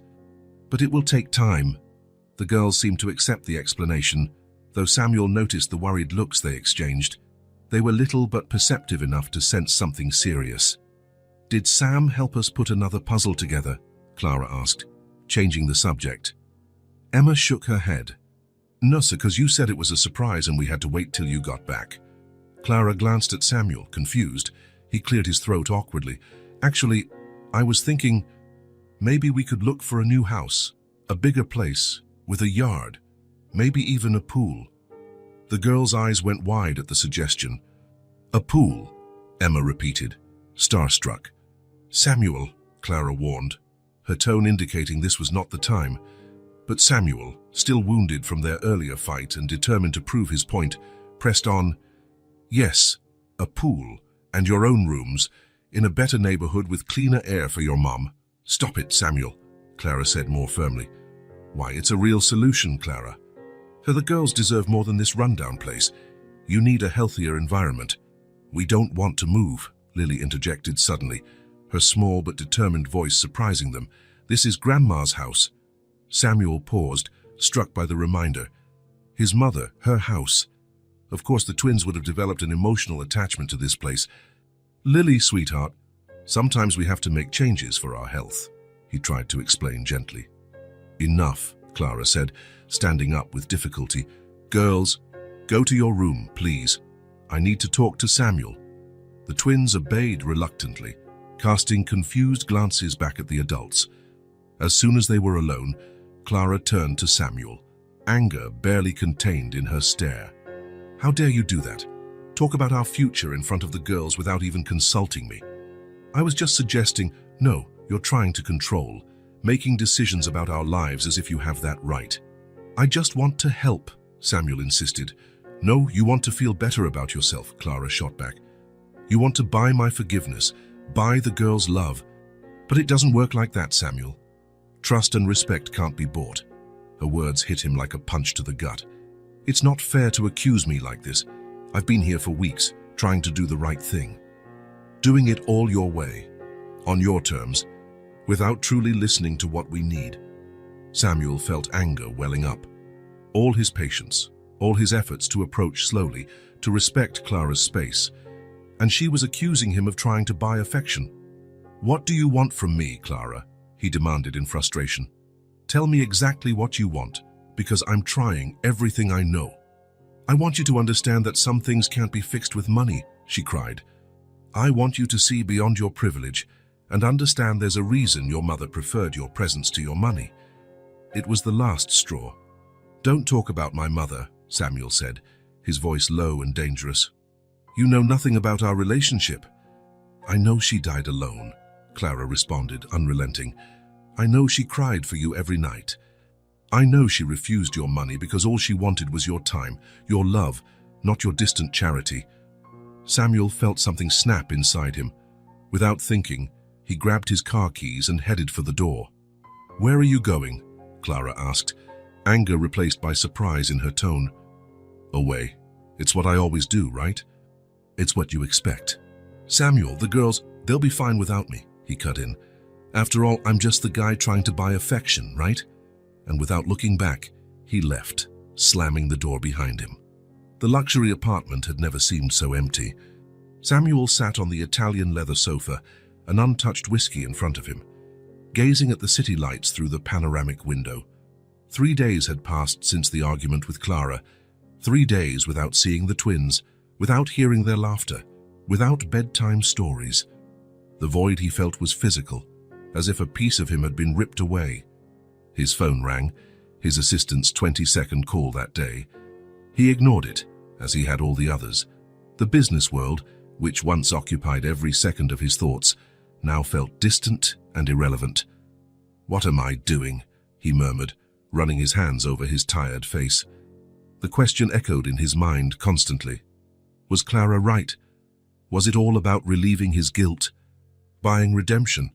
But it will take time." The girls seemed to accept the explanation, though Samuel noticed the worried looks they exchanged. They were little but perceptive enough to sense something serious. "Did Sam help us put another puzzle together?" Clara asked, changing the subject. Emma shook her head. "No, sir, because you said it was a surprise and we had to wait till you got back." Clara glanced at Samuel, confused. He cleared his throat awkwardly. "Actually, I was thinking maybe we could look for a new house, a bigger place, with a yard, maybe even a pool." The girl's eyes went wide at the suggestion. "A pool," Emma repeated, starstruck. "Samuel," Clara warned, her tone indicating this was not the time. But Samuel, still wounded from their earlier fight and determined to prove his point, pressed on. "Yes, a pool, and your own rooms, in a better neighborhood with cleaner air for your mom." "Stop it, Samuel," Clara said more firmly. "Why, it's a real solution, Clara. The girls deserve more than this rundown place. You need a healthier environment." "We don't want to move," Lily interjected suddenly, her small but determined voice surprising them. "This is Grandma's house." Samuel paused, struck by the reminder. His mother, her house. Of course, the twins would have developed an emotional attachment to this place. "Lily, sweetheart, sometimes we have to make changes for our health," he tried to explain gently. "Enough," Clara said, standing up with difficulty. "Girls, go to your room, please. I need to talk to Samuel." The twins obeyed reluctantly, casting confused glances back at the adults. As soon as they were alone, Clara turned to Samuel, anger barely contained in her stare. "How dare you do that? Talk about our future in front of the girls without even consulting me. I was just suggesting." "No, you're trying to control, making decisions about our lives as if you have that right." "I just want to help," Samuel insisted. "No, you want to feel better about yourself," Clara shot back. "You want to buy my forgiveness, buy the girls' love. But it doesn't work like that, Samuel. Trust and respect can't be bought." Her words hit him like a punch to the gut. "It's not fair to accuse me like this. I've been here for weeks, trying to do the right thing. Doing it all your way, on your terms, without truly listening to what we need." Samuel felt anger welling up. All his patience, all his efforts to approach slowly, to respect Clara's space, and she was accusing him of trying to buy affection. "What do you want from me, Clara?" he demanded in frustration. "Tell me exactly what you want, because I'm trying everything I know." "I want you to understand that some things can't be fixed with money," she cried. "I want you to see beyond your privilege and understand there's a reason your mother preferred your presence to your money." It was the last straw. "Don't talk about my mother," Samuel said, his voice low and dangerous. "You know nothing about our relationship." "I know she died alone," Clara responded, unrelenting. "I know she cried for you every night. I know she refused your money because all she wanted was your time, your love, not your distant charity." Samuel felt something snap inside him. Without thinking, he grabbed his car keys and headed for the door. "Where are you going?" Clara asked, anger replaced by surprise in her tone. "Away. It's what I always do, right?" "It's what you expect." "Samuel, the girls, they'll be fine without me," he cut in. "After all, I'm just the guy trying to buy affection, right?" And without looking back, he left, slamming the door behind him. The luxury apartment had never seemed so empty. Samuel sat on the Italian leather sofa, an untouched whiskey in front of him, gazing at the city lights through the panoramic window. 3 days had passed since the argument with Clara. 3 days without seeing the twins, without hearing their laughter, without bedtime stories. The void he felt was physical, as if a piece of him had been ripped away. His phone rang. his assistant's 20-second call that day. He ignored it, as he had all the others. The business world, which once occupied every second of his thoughts, now felt distant and irrelevant. "What am I doing?" he murmured, running his hands over his tired face. The question echoed in his mind constantly. Was Clara right? Was it all about relieving his guilt, buying redemption,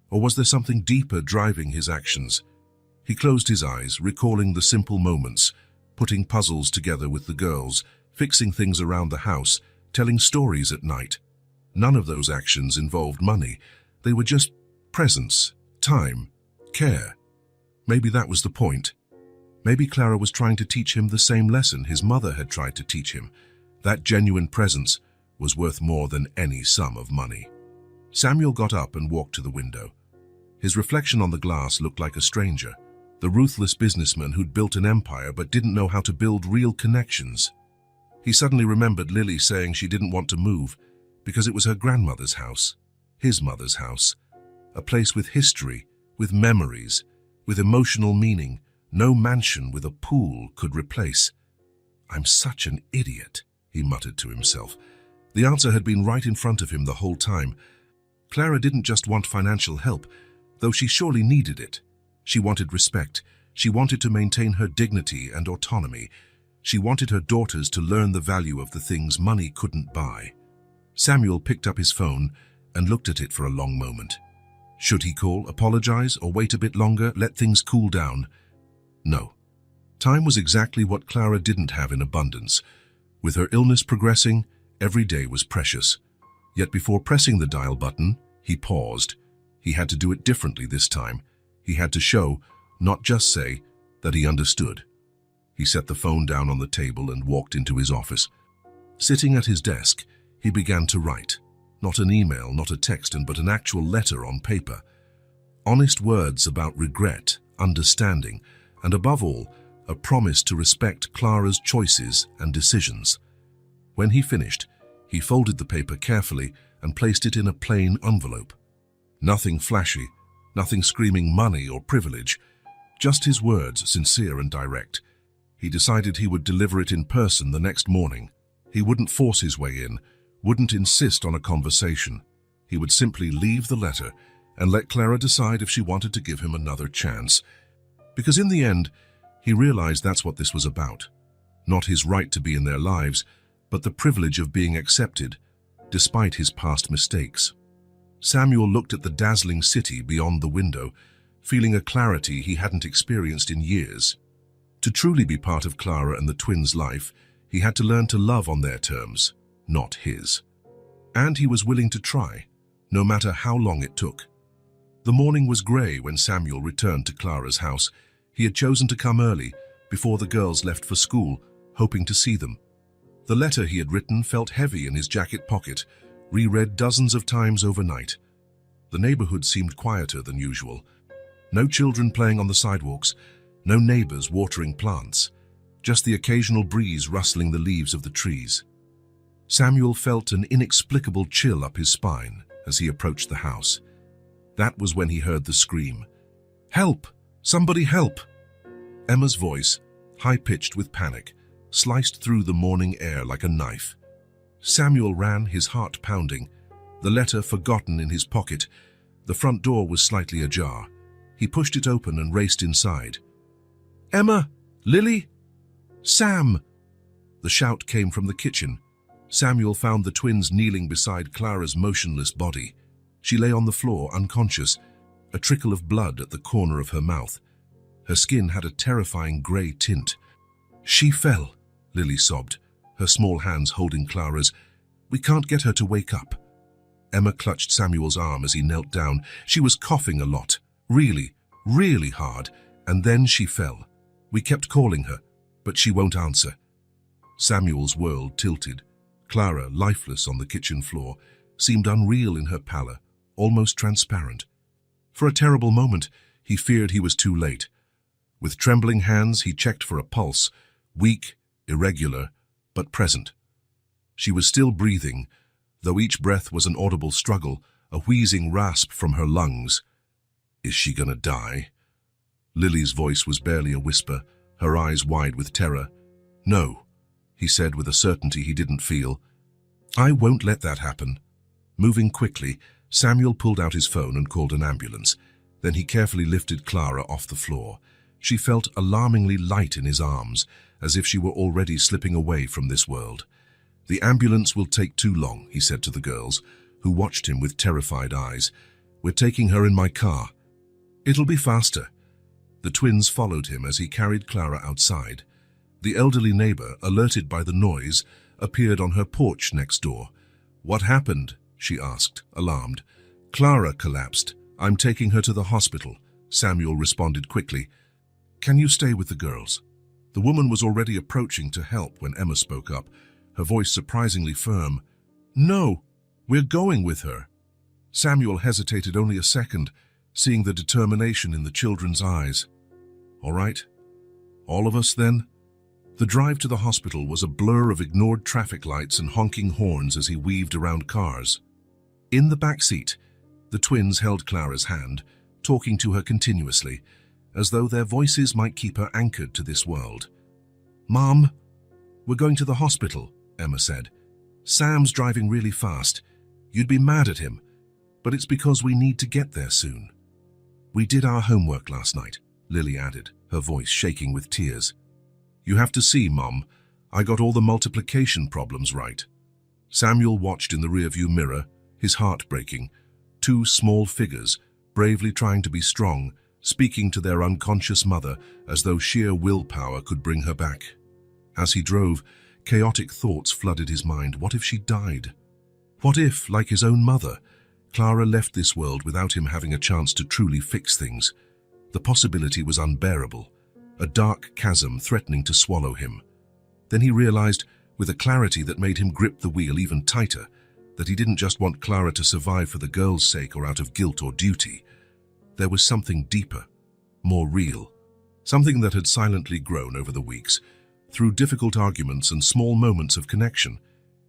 or was there something deeper driving his actions? He closed his eyes, recalling the simple moments, putting puzzles together with the girls, fixing things around the house, telling stories at night. None of those actions involved money. They were just presence, time, care. Maybe that was the point. Maybe Clara was trying to teach him the same lesson his mother had tried to teach him. That genuine presence was worth more than any sum of money. Samuel got up and walked to the window. His reflection on the glass looked like a stranger, the ruthless businessman who'd built an empire but didn't know how to build real connections. He suddenly remembered Lily saying she didn't want to move because it was her grandmother's house, his mother's house, a place with history, with memories, with emotional meaning no mansion with a pool could replace. "I'm such an idiot," he muttered to himself. The answer had been right in front of him the whole time. Clara didn't just want financial help, though she surely needed it. She wanted respect. She wanted to maintain her dignity and autonomy. She wanted her daughters to learn the value of the things money couldn't buy. Samuel picked up his phone and looked at it for a long moment. Should he call, apologize, or wait a bit longer, let things cool down? No. Time was exactly what Clara didn't have in abundance. With her illness progressing, every day was precious. Yet before pressing the dial button, he paused. He had to do it differently this time. He had to show, not just say, that he understood. He set the phone down on the table and walked into his office. Sitting at his desk, he began to write. Not an email, not a text, but an actual letter on paper. Honest words about regret, understanding, and above all, a promise to respect Clara's choices and decisions. When he finished, he folded the paper carefully and placed it in a plain envelope. Nothing flashy, nothing screaming money or privilege, just his words, sincere and direct. He decided he would deliver it in person the next morning. He wouldn't force his way in, wouldn't insist on a conversation. He would simply leave the letter and let Clara decide if she wanted to give him another chance. Because in the end, he realized that's what this was about. Not his right to be in their lives, but the privilege of being accepted, despite his past mistakes. Samuel looked at the dazzling city beyond the window, feeling a clarity he hadn't experienced in years. To truly be part of Clara and the twins' life, he had to learn to love on their terms, not his. And he was willing to try, no matter how long it took. The morning was grey when Samuel returned to Clara's house. He had chosen to come early, before the girls left for school, hoping to see them. The letter he had written felt heavy in his jacket pocket, reread dozens of times overnight. The neighborhood seemed quieter than usual. No children playing on the sidewalks, no neighbors watering plants, just the occasional breeze rustling the leaves of the trees. Samuel felt an inexplicable chill up his spine as he approached the house. That was when he heard the scream. "Help! Somebody help!" Emma's voice, high-pitched with panic, sliced through the morning air like a knife. Samuel ran, his heart pounding, the letter forgotten in his pocket. The front door was slightly ajar. He pushed it open and raced inside. "Emma! Lily! Sam!" The shout came from the kitchen. Samuel found the twins kneeling beside Clara's motionless body. She lay on the floor, unconscious, a trickle of blood at the corner of her mouth. Her skin had a terrifying grey tint. "She fell," Lily sobbed, her small hands holding Clara's. "We can't get her to wake up." Emma clutched Samuel's arm as he knelt down. She was coughing a lot, really, really hard, and then she fell. "We kept calling her, but she won't answer." Samuel's world tilted. Clara, lifeless on the kitchen floor, seemed unreal in her pallor, almost transparent. For a terrible moment, he feared he was too late. With trembling hands, he checked for a pulse, weak, irregular, but present. She was still breathing, though each breath was an audible struggle, a wheezing rasp from her lungs. "Is she gonna die?" Lily's voice was barely a whisper, her eyes wide with terror. "No," he said with a certainty he didn't feel. "I won't let that happen." Moving quickly, Samuel pulled out his phone and called an ambulance. Then he carefully lifted Clara off the floor. She felt alarmingly light in his arms, as if she were already slipping away from this world. "The ambulance will take too long," he said to the girls, who watched him with terrified eyes. "We're taking her in my car." "It'll be faster." The twins followed him as he carried Clara outside. The elderly neighbor, alerted by the noise, appeared on her porch next door. "What happened?" she asked, alarmed. "Clara collapsed. I'm taking her to the hospital," Samuel responded quickly. "Can you stay with the girls?" The woman was already approaching to help when Emma spoke up, her voice surprisingly firm. "No, we're going with her." Samuel hesitated only a second, seeing the determination in the children's eyes. "All right. All of us, then?" The drive to the hospital was a blur of ignored traffic lights and honking horns as he weaved around cars. In the back seat, the twins held Clara's hand, talking to her continuously, as though their voices might keep her anchored to this world. "Mom, we're going to the hospital," Emma said. "Sam's driving really fast. You'd be mad at him, but it's because we need to get there soon." "We did our homework last night," Lily added, her voice shaking with tears. "You have to see, Mom, I got all the multiplication problems right." Samuel watched in the rearview mirror, his heart breaking. Two small figures, bravely trying to be strong, speaking to their unconscious mother as though sheer willpower could bring her back. As he drove, chaotic thoughts flooded his mind. What if she died? What if, like his own mother, Clara left this world without him having a chance to truly fix things? The possibility was unbearable, a dark chasm threatening to swallow him. Then he realized, with a clarity that made him grip the wheel even tighter, that he didn't just want Clara to survive for the girl's sake or out of guilt or duty. There was something deeper, more real, something that had silently grown over the weeks, through difficult arguments and small moments of connection.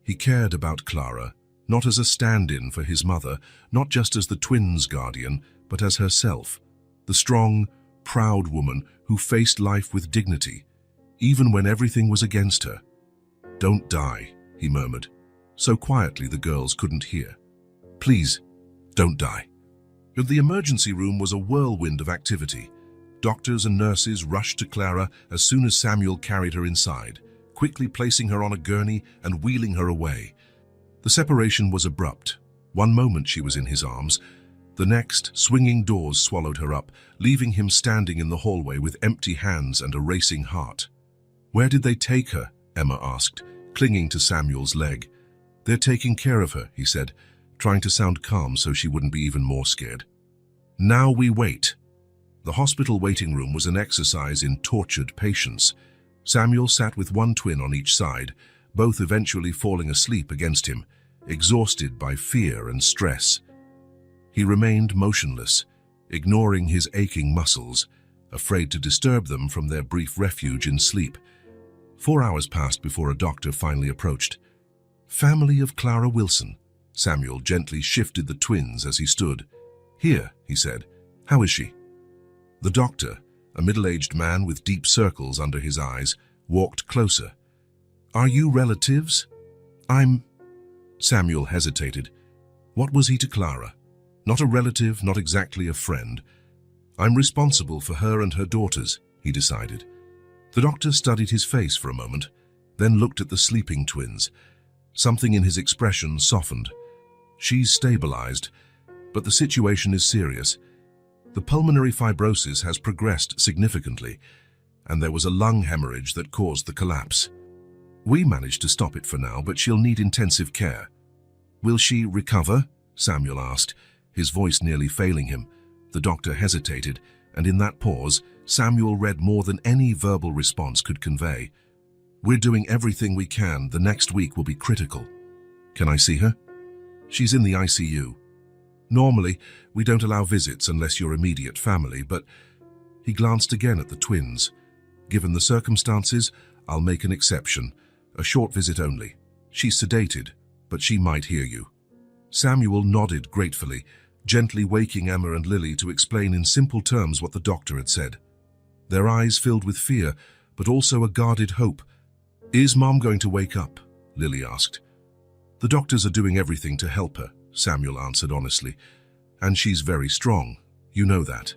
He cared about Clara, not as a stand-in for his mother, not just as the twins' guardian, but as herself, the strong, proud woman who faced life with dignity, even when everything was against her. "Don't die," he murmured, so quietly the girls couldn't hear. "Please, don't die." The emergency room was a whirlwind of activity. Doctors and nurses rushed to Clara as soon as Samuel carried her inside, quickly placing her on a gurney and wheeling her away. The separation was abrupt. One moment she was in his arms. The next, swinging doors swallowed her up, leaving him standing in the hallway with empty hands and a racing heart. "Where did they take her?" Emma asked, clinging to Samuel's leg. "They're taking care of her," he said, trying to sound calm so she wouldn't be even more scared. "Now we wait." The hospital waiting room was an exercise in tortured patience. Samuel sat with one twin on each side, both eventually falling asleep against him, exhausted by fear and stress. He remained motionless, ignoring his aching muscles, afraid to disturb them from their brief refuge in sleep. 4 hours passed before a doctor finally approached. "Family of Clara Wilson." Samuel gently shifted the twins as he stood. "Here," he said. "How is she?" The doctor, a middle-aged man with deep circles under his eyes, walked closer. "Are you relatives?" Samuel hesitated. What was he to Clara? Not a relative, not exactly a friend. "I'm responsible for her and her daughters," he decided. The doctor studied his face for a moment, then looked at the sleeping twins. Something in his expression softened. "She's stabilized, but the situation is serious. The pulmonary fibrosis has progressed significantly, and there was a lung hemorrhage that caused the collapse. We managed to stop it for now, but she'll need intensive care." "Will she recover?" Samuel asked, his voice nearly failing him. The doctor hesitated, and in that pause, Samuel read more than any verbal response could convey. "We're doing everything we can. The next week will be critical." "Can I see her?" "She's in the ICU. Normally, we don't allow visits unless you're immediate family, but..." He glanced again at the twins. "Given the circumstances, I'll make an exception. A short visit only. She's sedated, but she might hear you." Samuel nodded gratefully, gently waking Emma and Lily to explain in simple terms what the doctor had said. their eyes filled with fear, but also a guarded hope. "Is Mom going to wake up?" Lily asked. "The doctors are doing everything to help her," Samuel answered honestly. "And she's very strong, you know that."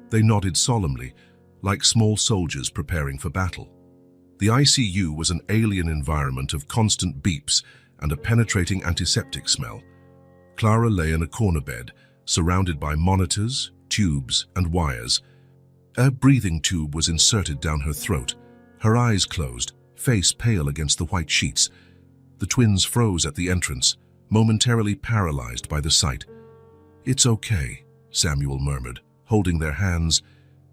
They nodded solemnly, like small soldiers preparing for battle. The ICU was an alien environment of constant beeps and a penetrating antiseptic smell. Clara lay in a corner bed, surrounded by monitors, tubes, and wires. A breathing tube was inserted down her throat, her eyes closed, face pale against the white sheets. The twins froze at the entrance, momentarily paralyzed by the sight. "It's okay," Samuel murmured, holding their hands.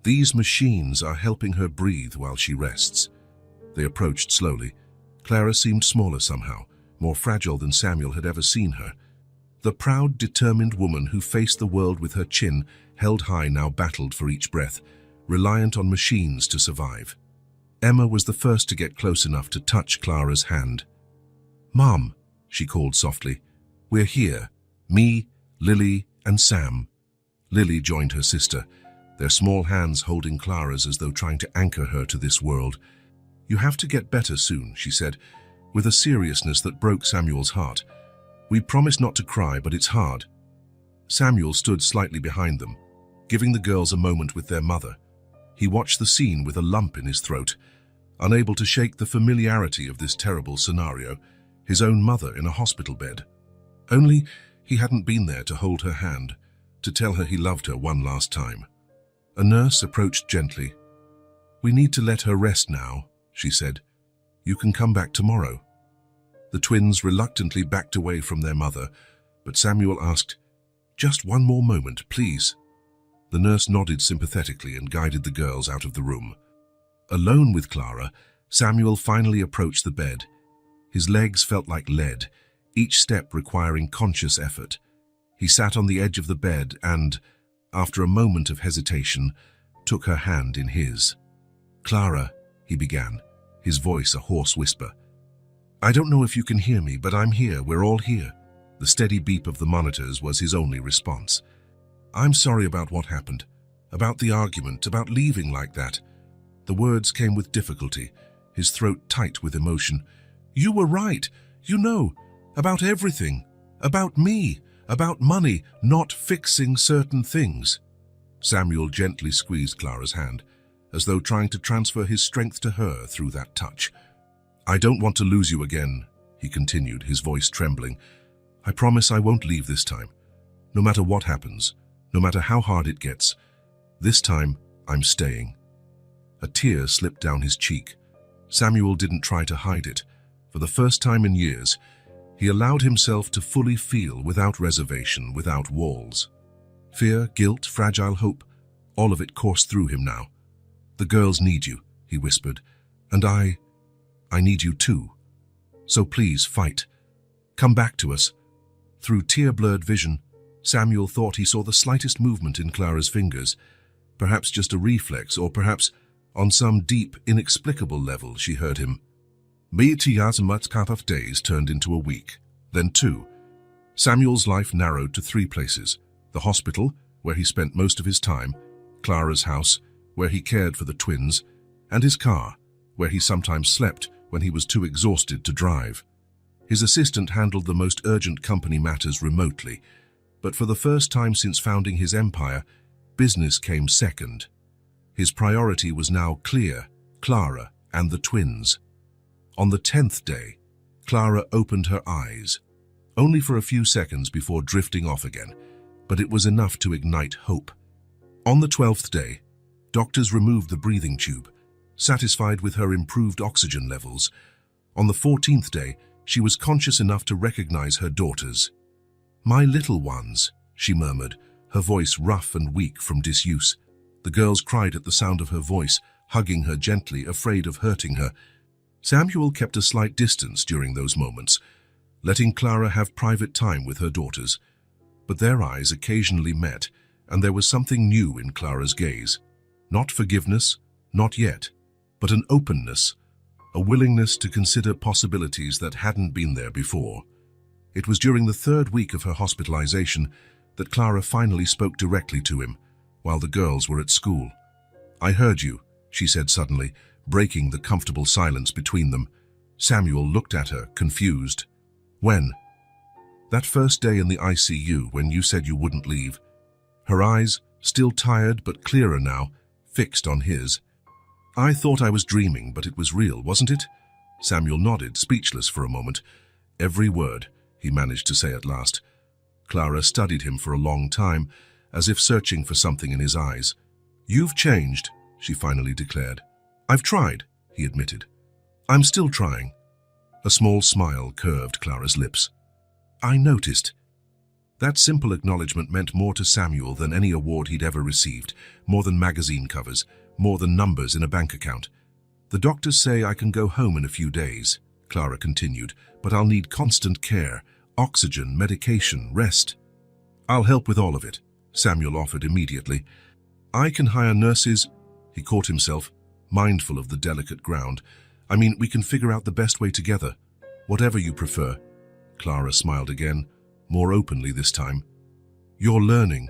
"These machines are helping her breathe while she rests." They approached slowly. Clara seemed smaller somehow, more fragile than Samuel had ever seen her. The proud, determined woman who faced the world with her chin held high now battled for each breath, reliant on machines to survive. Emma was the first to get close enough to touch Clara's hand. "Mom," she called softly, "we're here. Me, Lily, and Sam." Lily joined her sister, their small hands holding Clara's as though trying to anchor her to this world. "You have to get better soon," she said, with a seriousness that broke Samuel's heart. "We promise not to cry, but it's hard." Samuel stood slightly behind them, giving the girls a moment with their mother. He watched the scene with a lump in his throat, unable to shake the familiarity of this terrible scenario, his own mother in a hospital bed. Only he hadn't been there to hold her hand, to tell her he loved her one last time. A nurse approached gently. "We need to let her rest now," she said. "You can come back tomorrow." The twins reluctantly backed away from their mother, but Samuel asked, "Just one more moment, please." The nurse nodded sympathetically and guided the girls out of the room. Alone with Clara, Samuel finally approached the bed. His legs felt like lead, each step requiring conscious effort. He sat on the edge of the bed and, after a moment of hesitation, took her hand in his. "Clara," he began, his voice a hoarse whisper. "I don't know if you can hear me, but I'm here, we're all here." The steady beep of the monitors was his only response. "I'm sorry about what happened, about the argument, about leaving like that." The words came with difficulty, his throat tight with emotion. "You were right, you know, about everything, about me, about money, not fixing certain things." Samuel gently squeezed Clara's hand, as though trying to transfer his strength to her through that touch. "I don't want to lose you again," he continued, his voice trembling. "I promise I won't leave this time. No matter what happens, no matter how hard it gets, this time I'm staying." A tear slipped down his cheek. Samuel didn't try to hide it. For the first time in years, he allowed himself to fully feel without reservation, without walls. Fear, guilt, fragile hope, all of it coursed through him now. "The girls need you," he whispered, "and I need you too. So please fight. Come back to us." Through tear-blurred vision, Samuel thought he saw the slightest movement in Clara's fingers, perhaps just a reflex, or perhaps, on some deep, inexplicable level, she heard him. Miyatiyazumut's cup of days turned into a week, then 2. Samuel's life narrowed to 3 places: the hospital, where he spent most of his time, Clara's house, where he cared for the twins, and his car, where he sometimes slept when he was too exhausted to drive. His assistant handled the most urgent company matters remotely, but for the first time since founding his empire, business came second. His priority was now clear: Clara and the twins. On the 10th day, Clara opened her eyes, only for a few seconds before drifting off again, but it was enough to ignite hope. On the 12th day, doctors removed the breathing tube, satisfied with her improved oxygen levels. On the 14th day, she was conscious enough to recognize her daughters. "My little ones," she murmured, her voice rough and weak from disuse. The girls cried at the sound of her voice, hugging her gently, afraid of hurting her. Samuel kept a slight distance during those moments, letting Clara have private time with her daughters. But their eyes occasionally met, and there was something new in Clara's gaze. Not forgiveness, not yet, but an openness, a willingness to consider possibilities that hadn't been there before. It was during the 3rd week of her hospitalization that Clara finally spoke directly to him, while the girls were at school. "I heard you," she said suddenly, breaking the comfortable silence between them. Samuel looked at her, confused. When? That first day in the ICU when you said you wouldn't leave. Her eyes, still tired but clearer now, fixed on his. I thought I was dreaming, but it was real, wasn't it? Samuel nodded, speechless for a moment. Every word, he managed to say at last. Clara studied him for a long time, as if searching for something in his eyes. You've changed, she finally declared. I've tried, he admitted. I'm still trying. A small smile curved Clara's lips. I noticed. That simple acknowledgement meant more to Samuel than any award he'd ever received, more than magazine covers, more than numbers in a bank account. The doctors say I can go home in a few days, Clara continued, but I'll need constant care, oxygen, medication, rest. I'll help with all of it, Samuel offered immediately. I can hire nurses, he caught himself, mindful of the delicate ground. I mean, we can figure out the best way together. Whatever you prefer. Clara smiled again, more openly this time. You're learning.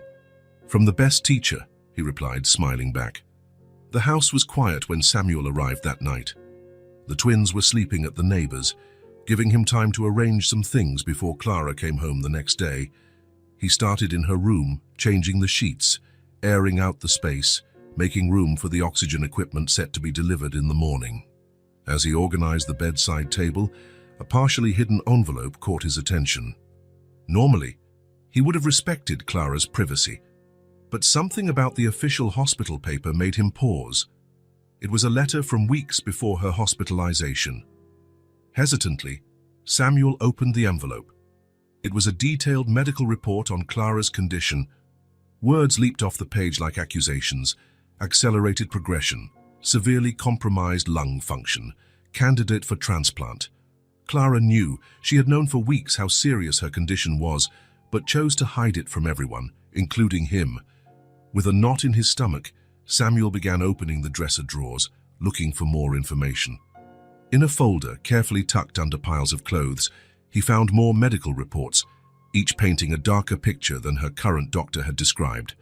From the best teacher, he replied, smiling back. The house was quiet when Samuel arrived that night. The twins were sleeping at the neighbors, giving him time to arrange some things before Clara came home the next day. He started in her room, changing the sheets, airing out the space, making room for the oxygen equipment set to be delivered in the morning. As he organized the bedside table, a partially hidden envelope caught his attention. Normally, he would have respected Clara's privacy, but something about the official hospital paper made him pause. It was a letter from weeks before her hospitalization. Hesitantly, Samuel opened the envelope. It was a detailed medical report on Clara's condition. Words leaped off the page like accusations: accelerated progression, severely compromised lung function, candidate for transplant. Clara knew, she had known for weeks how serious her condition was, but chose to hide it from everyone, including him. With a knot in his stomach, Samuel began opening the dresser drawers, looking for more information. In a folder, carefully tucked under piles of clothes, he found more medical reports, each painting a darker picture than her current doctor had described.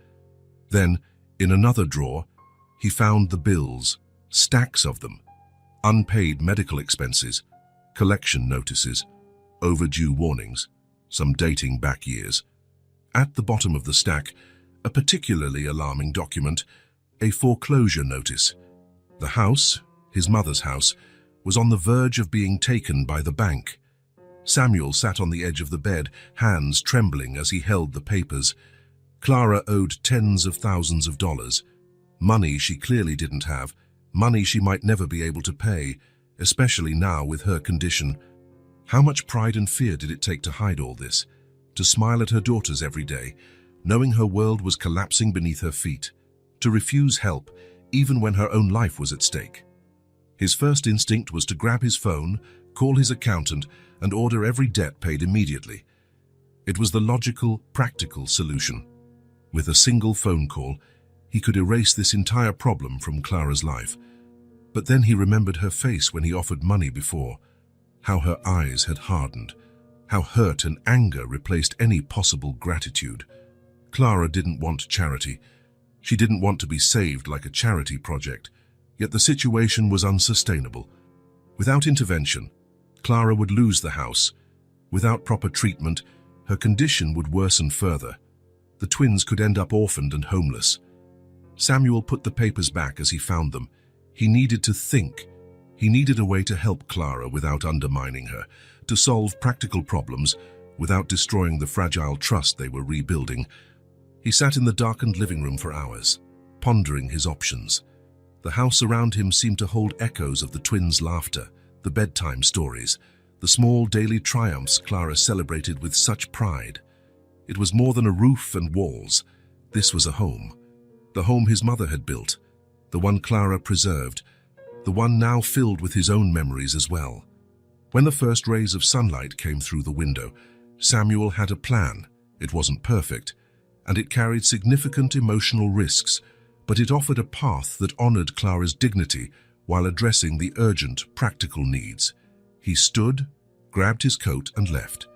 Then, in another drawer, he found the bills, stacks of them, unpaid medical expenses, collection notices, overdue warnings, some dating back years. At the bottom of the stack, a particularly alarming document, a foreclosure notice. The house, his mother's house, was on the verge of being taken by the bank. Samuel sat on the edge of the bed, hands trembling as he held the papers. Clara owed tens of thousands of dollars. Money she clearly didn't have, money she might never be able to pay, especially now with her condition. How much pride and fear did it take to hide all this, to smile at her daughters every day, knowing her world was collapsing beneath her feet, to refuse help even when her own life was at stake? His first instinct was to grab his phone, call his accountant, and order every debt paid immediately. It was the logical, practical solution. With a single phone call, he could erase this entire problem from Clara's life. But then he remembered her face when he offered money before, how her eyes had hardened, how hurt and anger replaced any possible gratitude. Clara didn't want charity. She didn't want to be saved like a charity project, yet the situation was unsustainable. Without intervention, Clara would lose the house. Without proper treatment, her condition would worsen further. The twins could end up orphaned and homeless. Samuel put the papers back as he found them. He needed to think. He needed a way to help Clara without undermining her, to solve practical problems without destroying the fragile trust they were rebuilding. He sat in the darkened living room for hours, pondering his options. The house around him seemed to hold echoes of the twins' laughter, the bedtime stories, the small daily triumphs Clara celebrated with such pride. It was more than a roof and walls. This was a home. The home his mother had built, the one Clara preserved, the one now filled with his own memories as well. When the first rays of sunlight came through the window, Samuel had a plan. It wasn't perfect, and it carried significant emotional risks, but it offered a path that honored Clara's dignity while addressing the urgent, practical needs. He stood, grabbed his coat, and left.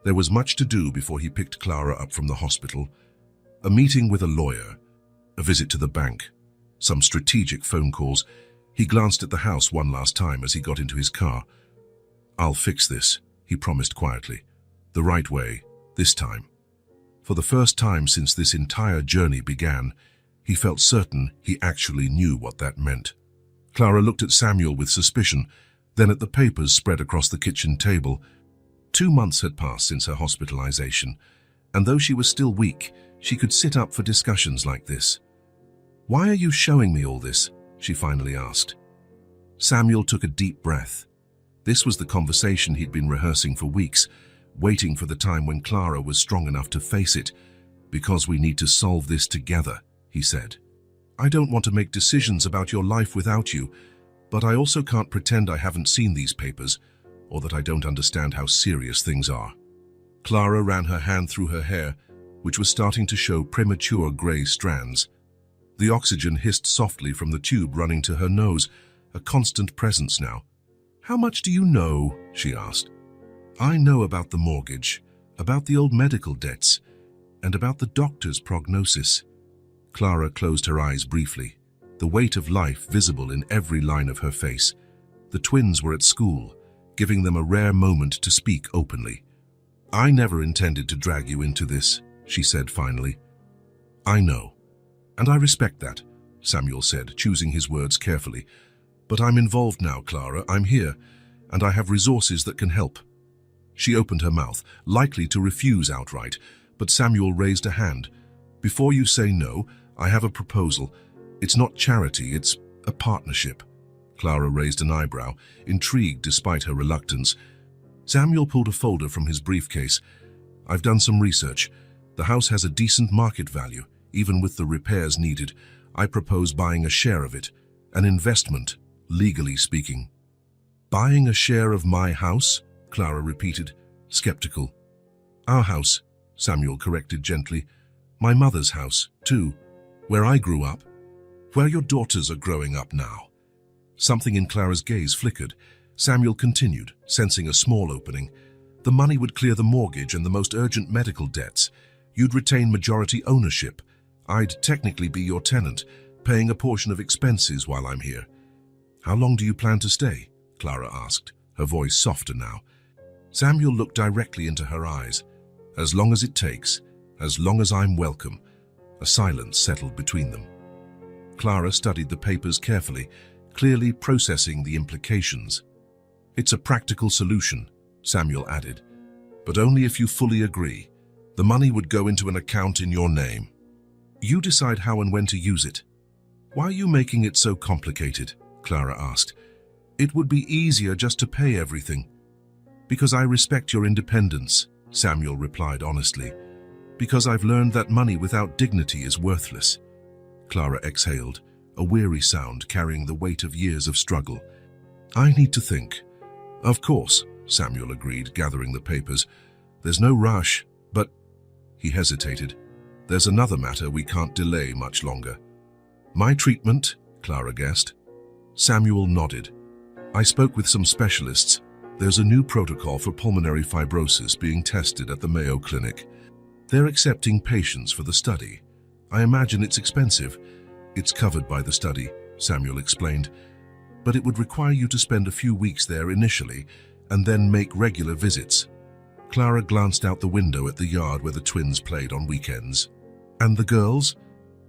There was much to do before he picked Clara up from the hospital. A meeting with a lawyer, a visit to the bank, some strategic phone calls. He glanced at the house one last time as he got into his car. "I'll fix this," he promised quietly. "The right way, this time." For the first time since this entire journey began, he felt certain he actually knew what that meant. Clara looked at Samuel with suspicion, then at the papers spread across the kitchen table. 2 months had passed since her hospitalization, and though she was still weak, she could sit up for discussions like this. "Why are you showing me all this?" she finally asked. Samuel took a deep breath. This was the conversation he'd been rehearsing for weeks, waiting for the time when Clara was strong enough to face it. "Because we need to solve this together," he said. "I don't want to make decisions about your life without you, but I also can't pretend I haven't seen these papers, or that I don't understand how serious things are." Clara ran her hand through her hair, which was starting to show premature grey strands. The oxygen hissed softly from the tube running to her nose, a constant presence now. "How much do you know?" she asked. "I know about the mortgage, about the old medical debts, and about the doctor's prognosis." Clara closed her eyes briefly, the weight of life visible in every line of her face. The twins were at school, giving them a rare moment to speak openly. "I never intended to drag you into this," she said finally. "I know, and I respect that," Samuel said, choosing his words carefully. "But I'm involved now, Clara. I'm here, and I have resources that can help." She opened her mouth, likely to refuse outright, but Samuel raised a hand. "Before you say no, I have a proposal. It's not charity, it's a partnership." Clara raised an eyebrow, intrigued despite her reluctance. Samuel pulled a folder from his briefcase. "I've done some research. The house has a decent market value, even with the repairs needed. I propose buying a share of it. An investment, legally speaking." "Buying a share of my house?" Clara repeated, skeptical. "Our house," Samuel corrected gently. "My mother's house, too. Where I grew up. Where your daughters are growing up now." Something in Clara's gaze flickered. Samuel continued, sensing a small opening. "The money would clear the mortgage and the most urgent medical debts. You'd retain majority ownership. I'd technically be your tenant, paying a portion of expenses while I'm here." "How long do you plan to stay?" Clara asked, her voice softer now. Samuel looked directly into her eyes. "As long as it takes, as long as I'm welcome." A silence settled between them. Clara studied the papers carefully, clearly processing the implications. "It's a practical solution," Samuel added, "but only if you fully agree. The money would go into an account in your name. You decide how and when to use it." "Why are you making it so complicated?" Clara asked. "It would be easier just to pay everything." "Because I respect your independence," Samuel replied honestly. "Because I've learned that money without dignity is worthless." Clara exhaled, a weary sound carrying the weight of years of struggle. "I need to think." "Of course," Samuel agreed, gathering the papers. "There's no rush, but—" He hesitated. "There's another matter we can't delay much longer." "My treatment?" Clara guessed. Samuel nodded. "I spoke with some specialists. There's a new protocol for pulmonary fibrosis being tested at the Mayo Clinic. They're accepting patients for the study. I imagine it's expensive." "It's covered by the study," Samuel explained, "but it would require you to spend a few weeks there initially and then make regular visits." Clara glanced out the window at the yard where the twins played on weekends. "And the girls?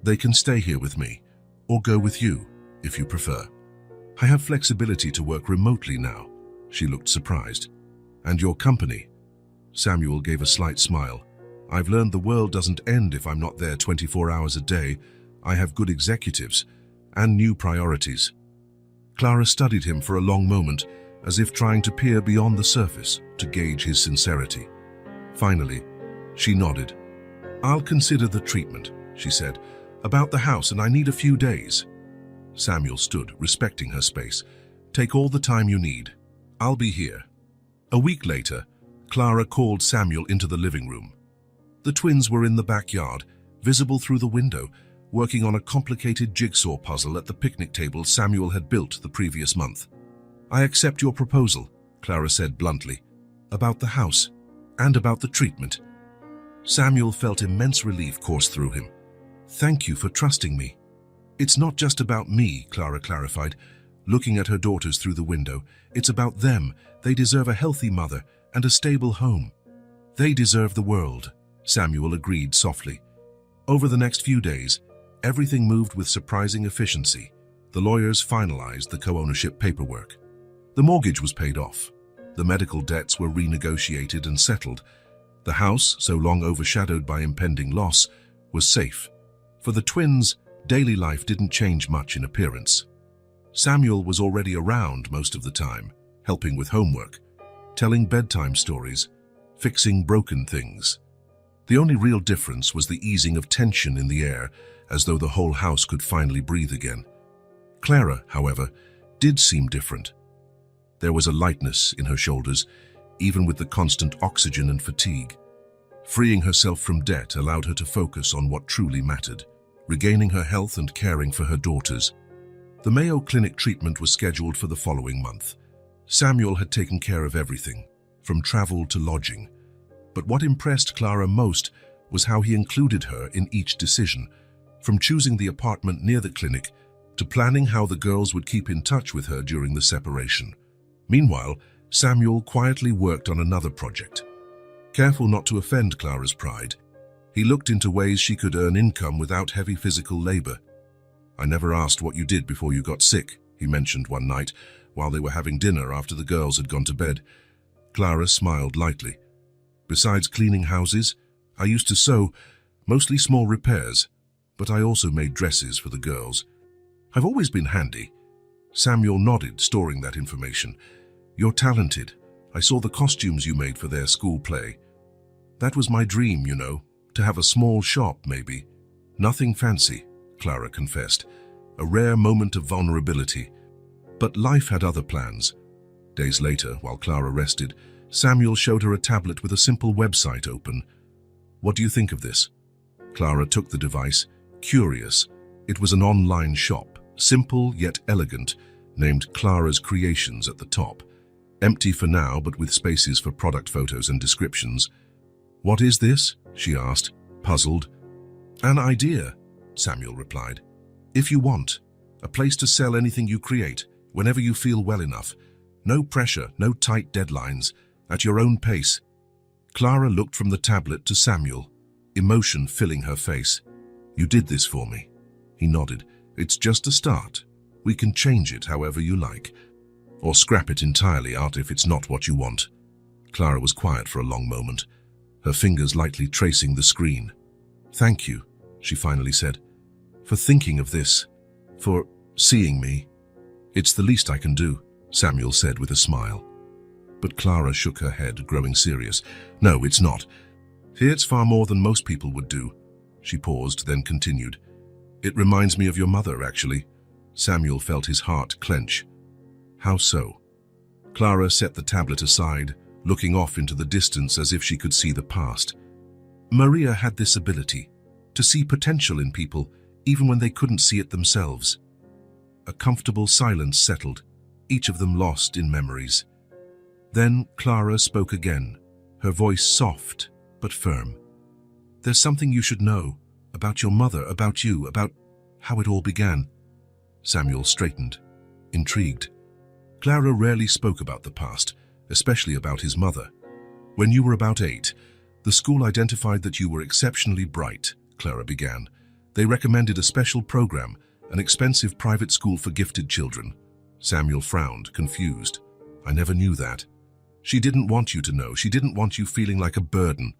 They can stay here with me, or go with you, if you prefer." "I have flexibility to work remotely now." She looked surprised. "And your company?" Samuel gave a slight smile. "I've learned the world doesn't end if I'm not there 24 hours a day. I have good executives and new priorities." Clara studied him for a long moment, as if trying to peer beyond the surface to gauge his sincerity. Finally, she nodded. "I'll consider the treatment," she said. "About the house, and I need a few days." Samuel stood, respecting her space. "Take all the time you need. I'll be here." A week later, Clara called Samuel into the living room. The twins were in the backyard, visible through the window, working on a complicated jigsaw puzzle at the picnic table Samuel had built the previous month. "I accept your proposal," Clara said bluntly, "about the house and about the treatment." Samuel felt immense relief course through him. "Thank you for trusting me." "It's not just about me," Clara clarified, looking at her daughters through the window. "It's about them. They deserve a healthy mother and a stable home." "They deserve the world," Samuel agreed softly. Over the next few days, everything moved with surprising efficiency. The lawyers finalized the co-ownership paperwork. The mortgage was paid off. The medical debts were renegotiated and settled. The house, so long overshadowed by impending loss, was safe. For the twins, daily life didn't change much in appearance. Samuel was already around most of the time, helping with homework, telling bedtime stories, fixing broken things. The only real difference was the easing of tension in the air, as though the whole house could finally breathe again. Clara, however, did seem different. There was a lightness in her shoulders, even with the constant oxygen and fatigue. Freeing herself from debt allowed her to focus on what truly mattered, regaining her health and caring for her daughters. The Mayo Clinic treatment was scheduled for the following month. Samuel had taken care of everything, from travel to lodging. But what impressed Clara most was how he included her in each decision, from choosing the apartment near the clinic to planning how the girls would keep in touch with her during the separation. Meanwhile, Samuel quietly worked on another project. Careful not to offend Clara's pride, he looked into ways she could earn income without heavy physical labor. "I never asked what you did before you got sick," he mentioned one night while they were having dinner after the girls had gone to bed. Clara smiled lightly. "Besides cleaning houses, I used to sew, mostly small repairs, but I also made dresses for the girls. I've always been handy." Samuel nodded, storing that information. "You're talented. I saw the costumes you made for their school play. That was my dream, you know, to have a small shop, maybe." "Nothing fancy," Clara confessed, a rare moment of vulnerability. But life had other plans. Days later, while Clara rested, Samuel showed her a tablet with a simple website open. "What do you think of this?" Clara took the device, curious. It was an online shop, simple yet elegant, named Clara's Creations at the top. Empty for now, but with spaces for product photos and descriptions. "What is this?" she asked, puzzled. "An idea," Samuel replied. "If you want. A place to sell anything you create, whenever you feel well enough. No pressure, no tight deadlines, at your own pace." Clara looked from the tablet to Samuel, emotion filling her face. "You did this for me." He nodded. "It's just a start. We can change it however you like. Or scrap it entirely out if it's not what you want." Clara was quiet for a long moment, her fingers lightly tracing the screen. "Thank you," she finally said, "for thinking of this, for seeing me." "It's the least I can do," Samuel said with a smile. But Clara shook her head, growing serious. "No, it's not. It's far more than most people would do." She paused, then continued. "It reminds me of your mother, actually." Samuel felt his heart clench. "How so?" Clara set the tablet aside, looking off into the distance as if she could see the past. "Maria had this ability, to see potential in people, even when they couldn't see it themselves." A comfortable silence settled, each of them lost in memories. Then Clara spoke again, her voice soft but firm. "There's something you should know, about your mother, about you, about how it all began." Samuel straightened, intrigued. Clara rarely spoke about the past, especially about his mother. "When you were about 8, the school identified that you were exceptionally bright," Clara began. "They recommended a special program, an expensive private school for gifted children." Samuel frowned, confused. "I never knew that." "She didn't want you to know. She didn't want you feeling like a burden.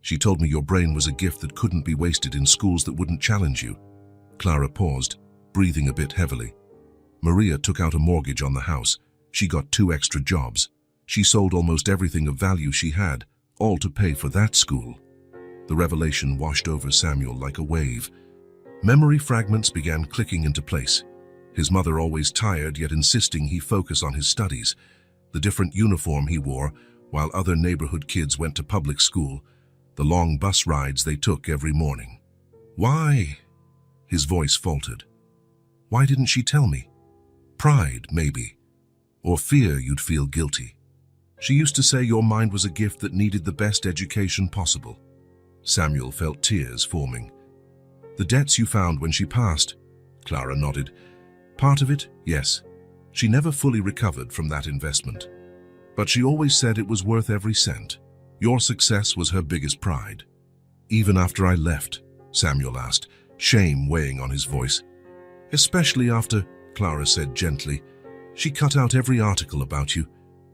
She told me your brain was a gift that couldn't be wasted in schools that wouldn't challenge you." Clara paused, breathing a bit heavily. "Maria took out a mortgage on the house. She got 2 extra jobs. She sold almost everything of value she had, all to pay for that school." The revelation washed over Samuel like a wave. Memory fragments began clicking into place. His mother always tired, yet insisting he focus on his studies. The different uniform he wore, while other neighborhood kids went to public school. The long bus rides they took every morning. "Why?" His voice faltered. "Why didn't she tell me? Pride, maybe. Or fear you'd feel guilty. She used to say your mind was a gift that needed the best education possible." Samuel felt tears forming. "The debts you found when she passed, Clara nodded. Part of it, yes. She never fully recovered from that investment. But she always said it was worth every cent. Your success was her biggest pride. Even after I left, Samuel asked, shame weighing on his voice. Especially after, Clara said gently. She cut out every article about you.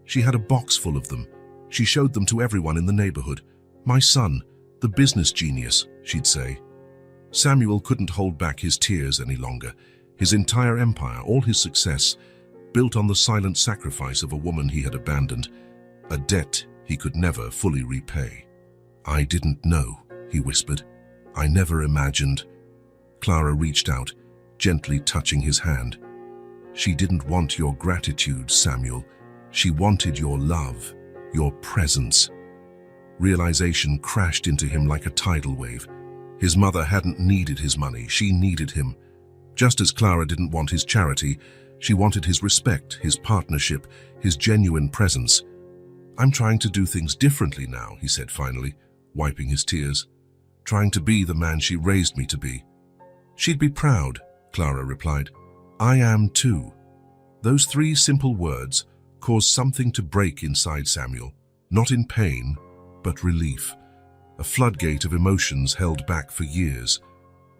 She had a box full of them. She showed them to everyone in the neighborhood. My son, the business genius, she'd say. Samuel couldn't hold back his tears any longer. His entire empire, all his success, built on the silent sacrifice of a woman he had abandoned, a debt he could never fully repay. I didn't know, he whispered. I never imagined. Clara reached out, gently touching his hand. She didn't want your gratitude, Samuel. She wanted your love, your presence. Realization crashed into him like a tidal wave. His mother hadn't needed his money, she needed him. Just as Clara didn't want his charity, she wanted his respect, his partnership, his genuine presence. I'm trying to do things differently now, he said finally, wiping his tears. Trying to be the man she raised me to be. She'd be proud, Clara replied. I am too. Those three simple words caused something to break inside Samuel, not in pain, but relief. A floodgate of emotions held back for years.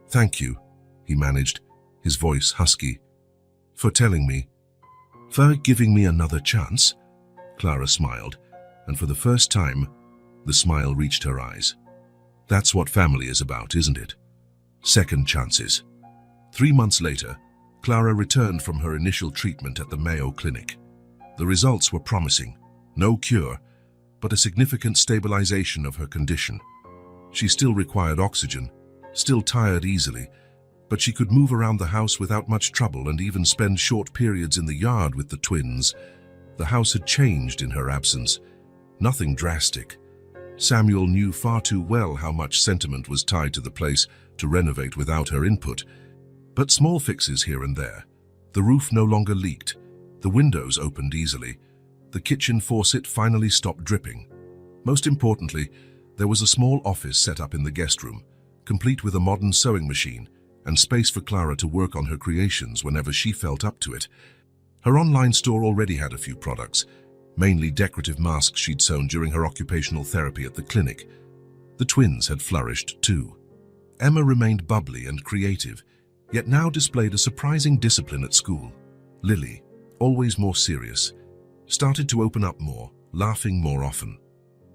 Thank you, he managed, his voice husky. For telling me. For giving me another chance? Clara smiled, and for the first time, the smile reached her eyes. That's what family is about, isn't it? Second chances. 3 months later, Clara returned from her initial treatment at the Mayo Clinic. The results were promising. No cure, but a significant stabilization of her condition. She still required oxygen, still tired easily, but she could move around the house without much trouble and even spend short periods in the yard with the twins. The house had changed in her absence. Nothing drastic. Samuel knew far too well how much sentiment was tied to the place to renovate without her input. But small fixes here and there. The roof no longer leaked. The windows opened easily. The kitchen faucet finally stopped dripping. Most importantly, there was a small office set up in the guest room, complete with a modern sewing machine and space for Clara to work on her creations whenever she felt up to it. Her online store already had a few products, mainly decorative masks she'd sewn during her occupational therapy at the clinic. The twins had flourished too. Emma remained bubbly and creative, yet now displayed a surprising discipline at school. Lily, always more serious, started to open up more, laughing more often.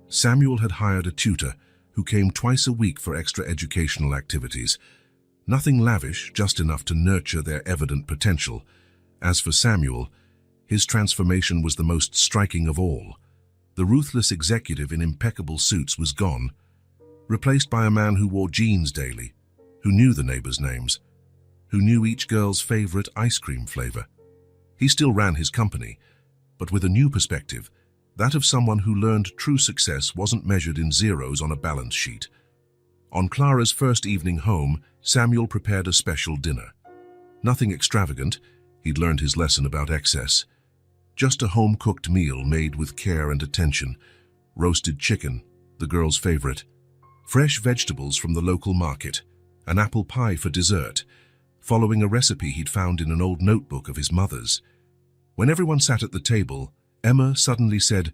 Samuel had hired a tutor who came twice a week for extra educational activities. Nothing lavish, just enough to nurture their evident potential. As for Samuel, his transformation was the most striking of all. The ruthless executive in impeccable suits was gone, replaced by a man who wore jeans daily, who knew the neighbors' names, who knew each girl's favorite ice cream flavor. He still ran his company, but with a new perspective, that of someone who learned true success wasn't measured in zeros on a balance sheet. On Clara's first evening home, Samuel prepared a special dinner. Nothing extravagant, he'd learned his lesson about excess. Just a home-cooked meal made with care and attention. Roasted chicken, the girl's favorite. Fresh vegetables from the local market. An apple pie for dessert, following a recipe he'd found in an old notebook of his mother's. When everyone sat at the table, Emma suddenly said,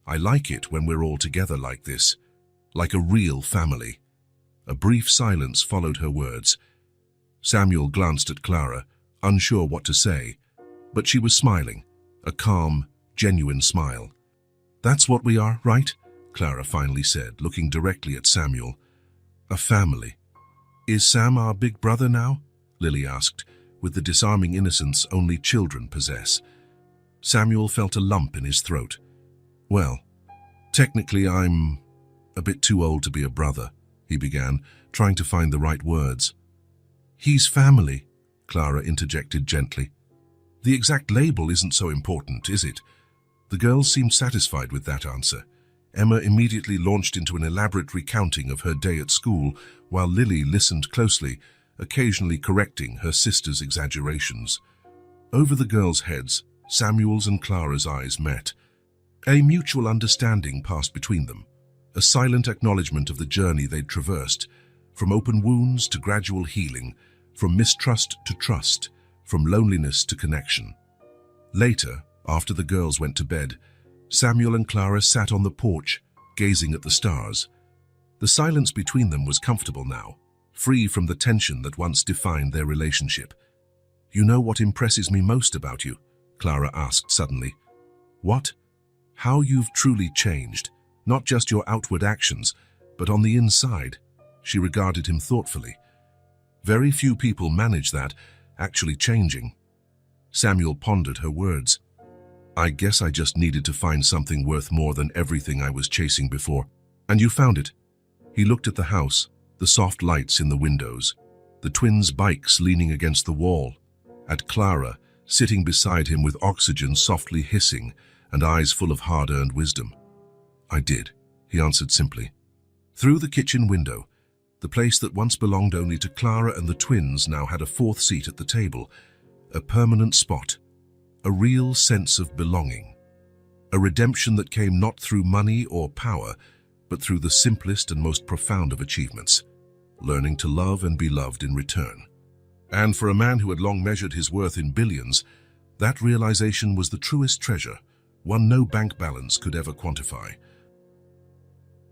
I like it when we're all together like this, like a real family. A brief silence followed her words. Samuel glanced at Clara, unsure what to say, but she was smiling, a calm, genuine smile. That's what we are, right? Clara finally said, looking directly at Samuel. A family. Is Sam our big brother now? Lily asked, with the disarming innocence only children possess. Samuel felt a lump in his throat. Well, technically I'm a bit too old to be a brother, he began, trying to find the right words. He's family, Clara interjected gently. The exact label isn't so important, is it? The girls seemed satisfied with that answer. Emma immediately launched into an elaborate recounting of her day at school, while Lily listened closely, occasionally correcting her sister's exaggerations. Over the girls' heads, Samuel's and Clara's eyes met. A mutual understanding passed between them, a silent acknowledgement of the journey they'd traversed, from open wounds to gradual healing, from mistrust to trust, from loneliness to connection. Later, after the girls went to bed, Samuel and Clara sat on the porch, gazing at the stars. The silence between them was comfortable now, free from the tension that once defined their relationship. "You know what impresses me most about you?" Clara asked suddenly. "What?" "How you've truly changed, not just your outward actions, but on the inside." She regarded him thoughtfully. "Very few people manage that, actually changing." Samuel pondered her words. "I guess I just needed to find something worth more than everything I was chasing before. And you found it." He looked at the house, the soft lights in the windows, the twins' bikes leaning against the wall, at Clara, sitting beside him with oxygen softly hissing and eyes full of hard-earned wisdom. "I did," he answered simply. Through the kitchen window, the place that once belonged only to Clara and the twins now had a fourth seat at the table, a permanent spot, a real sense of belonging. A redemption that came not through money or power, but through the simplest and most profound of achievements, learning to love and be loved in return. And for a man who had long measured his worth in billions, that realization was the truest treasure, one no bank balance could ever quantify.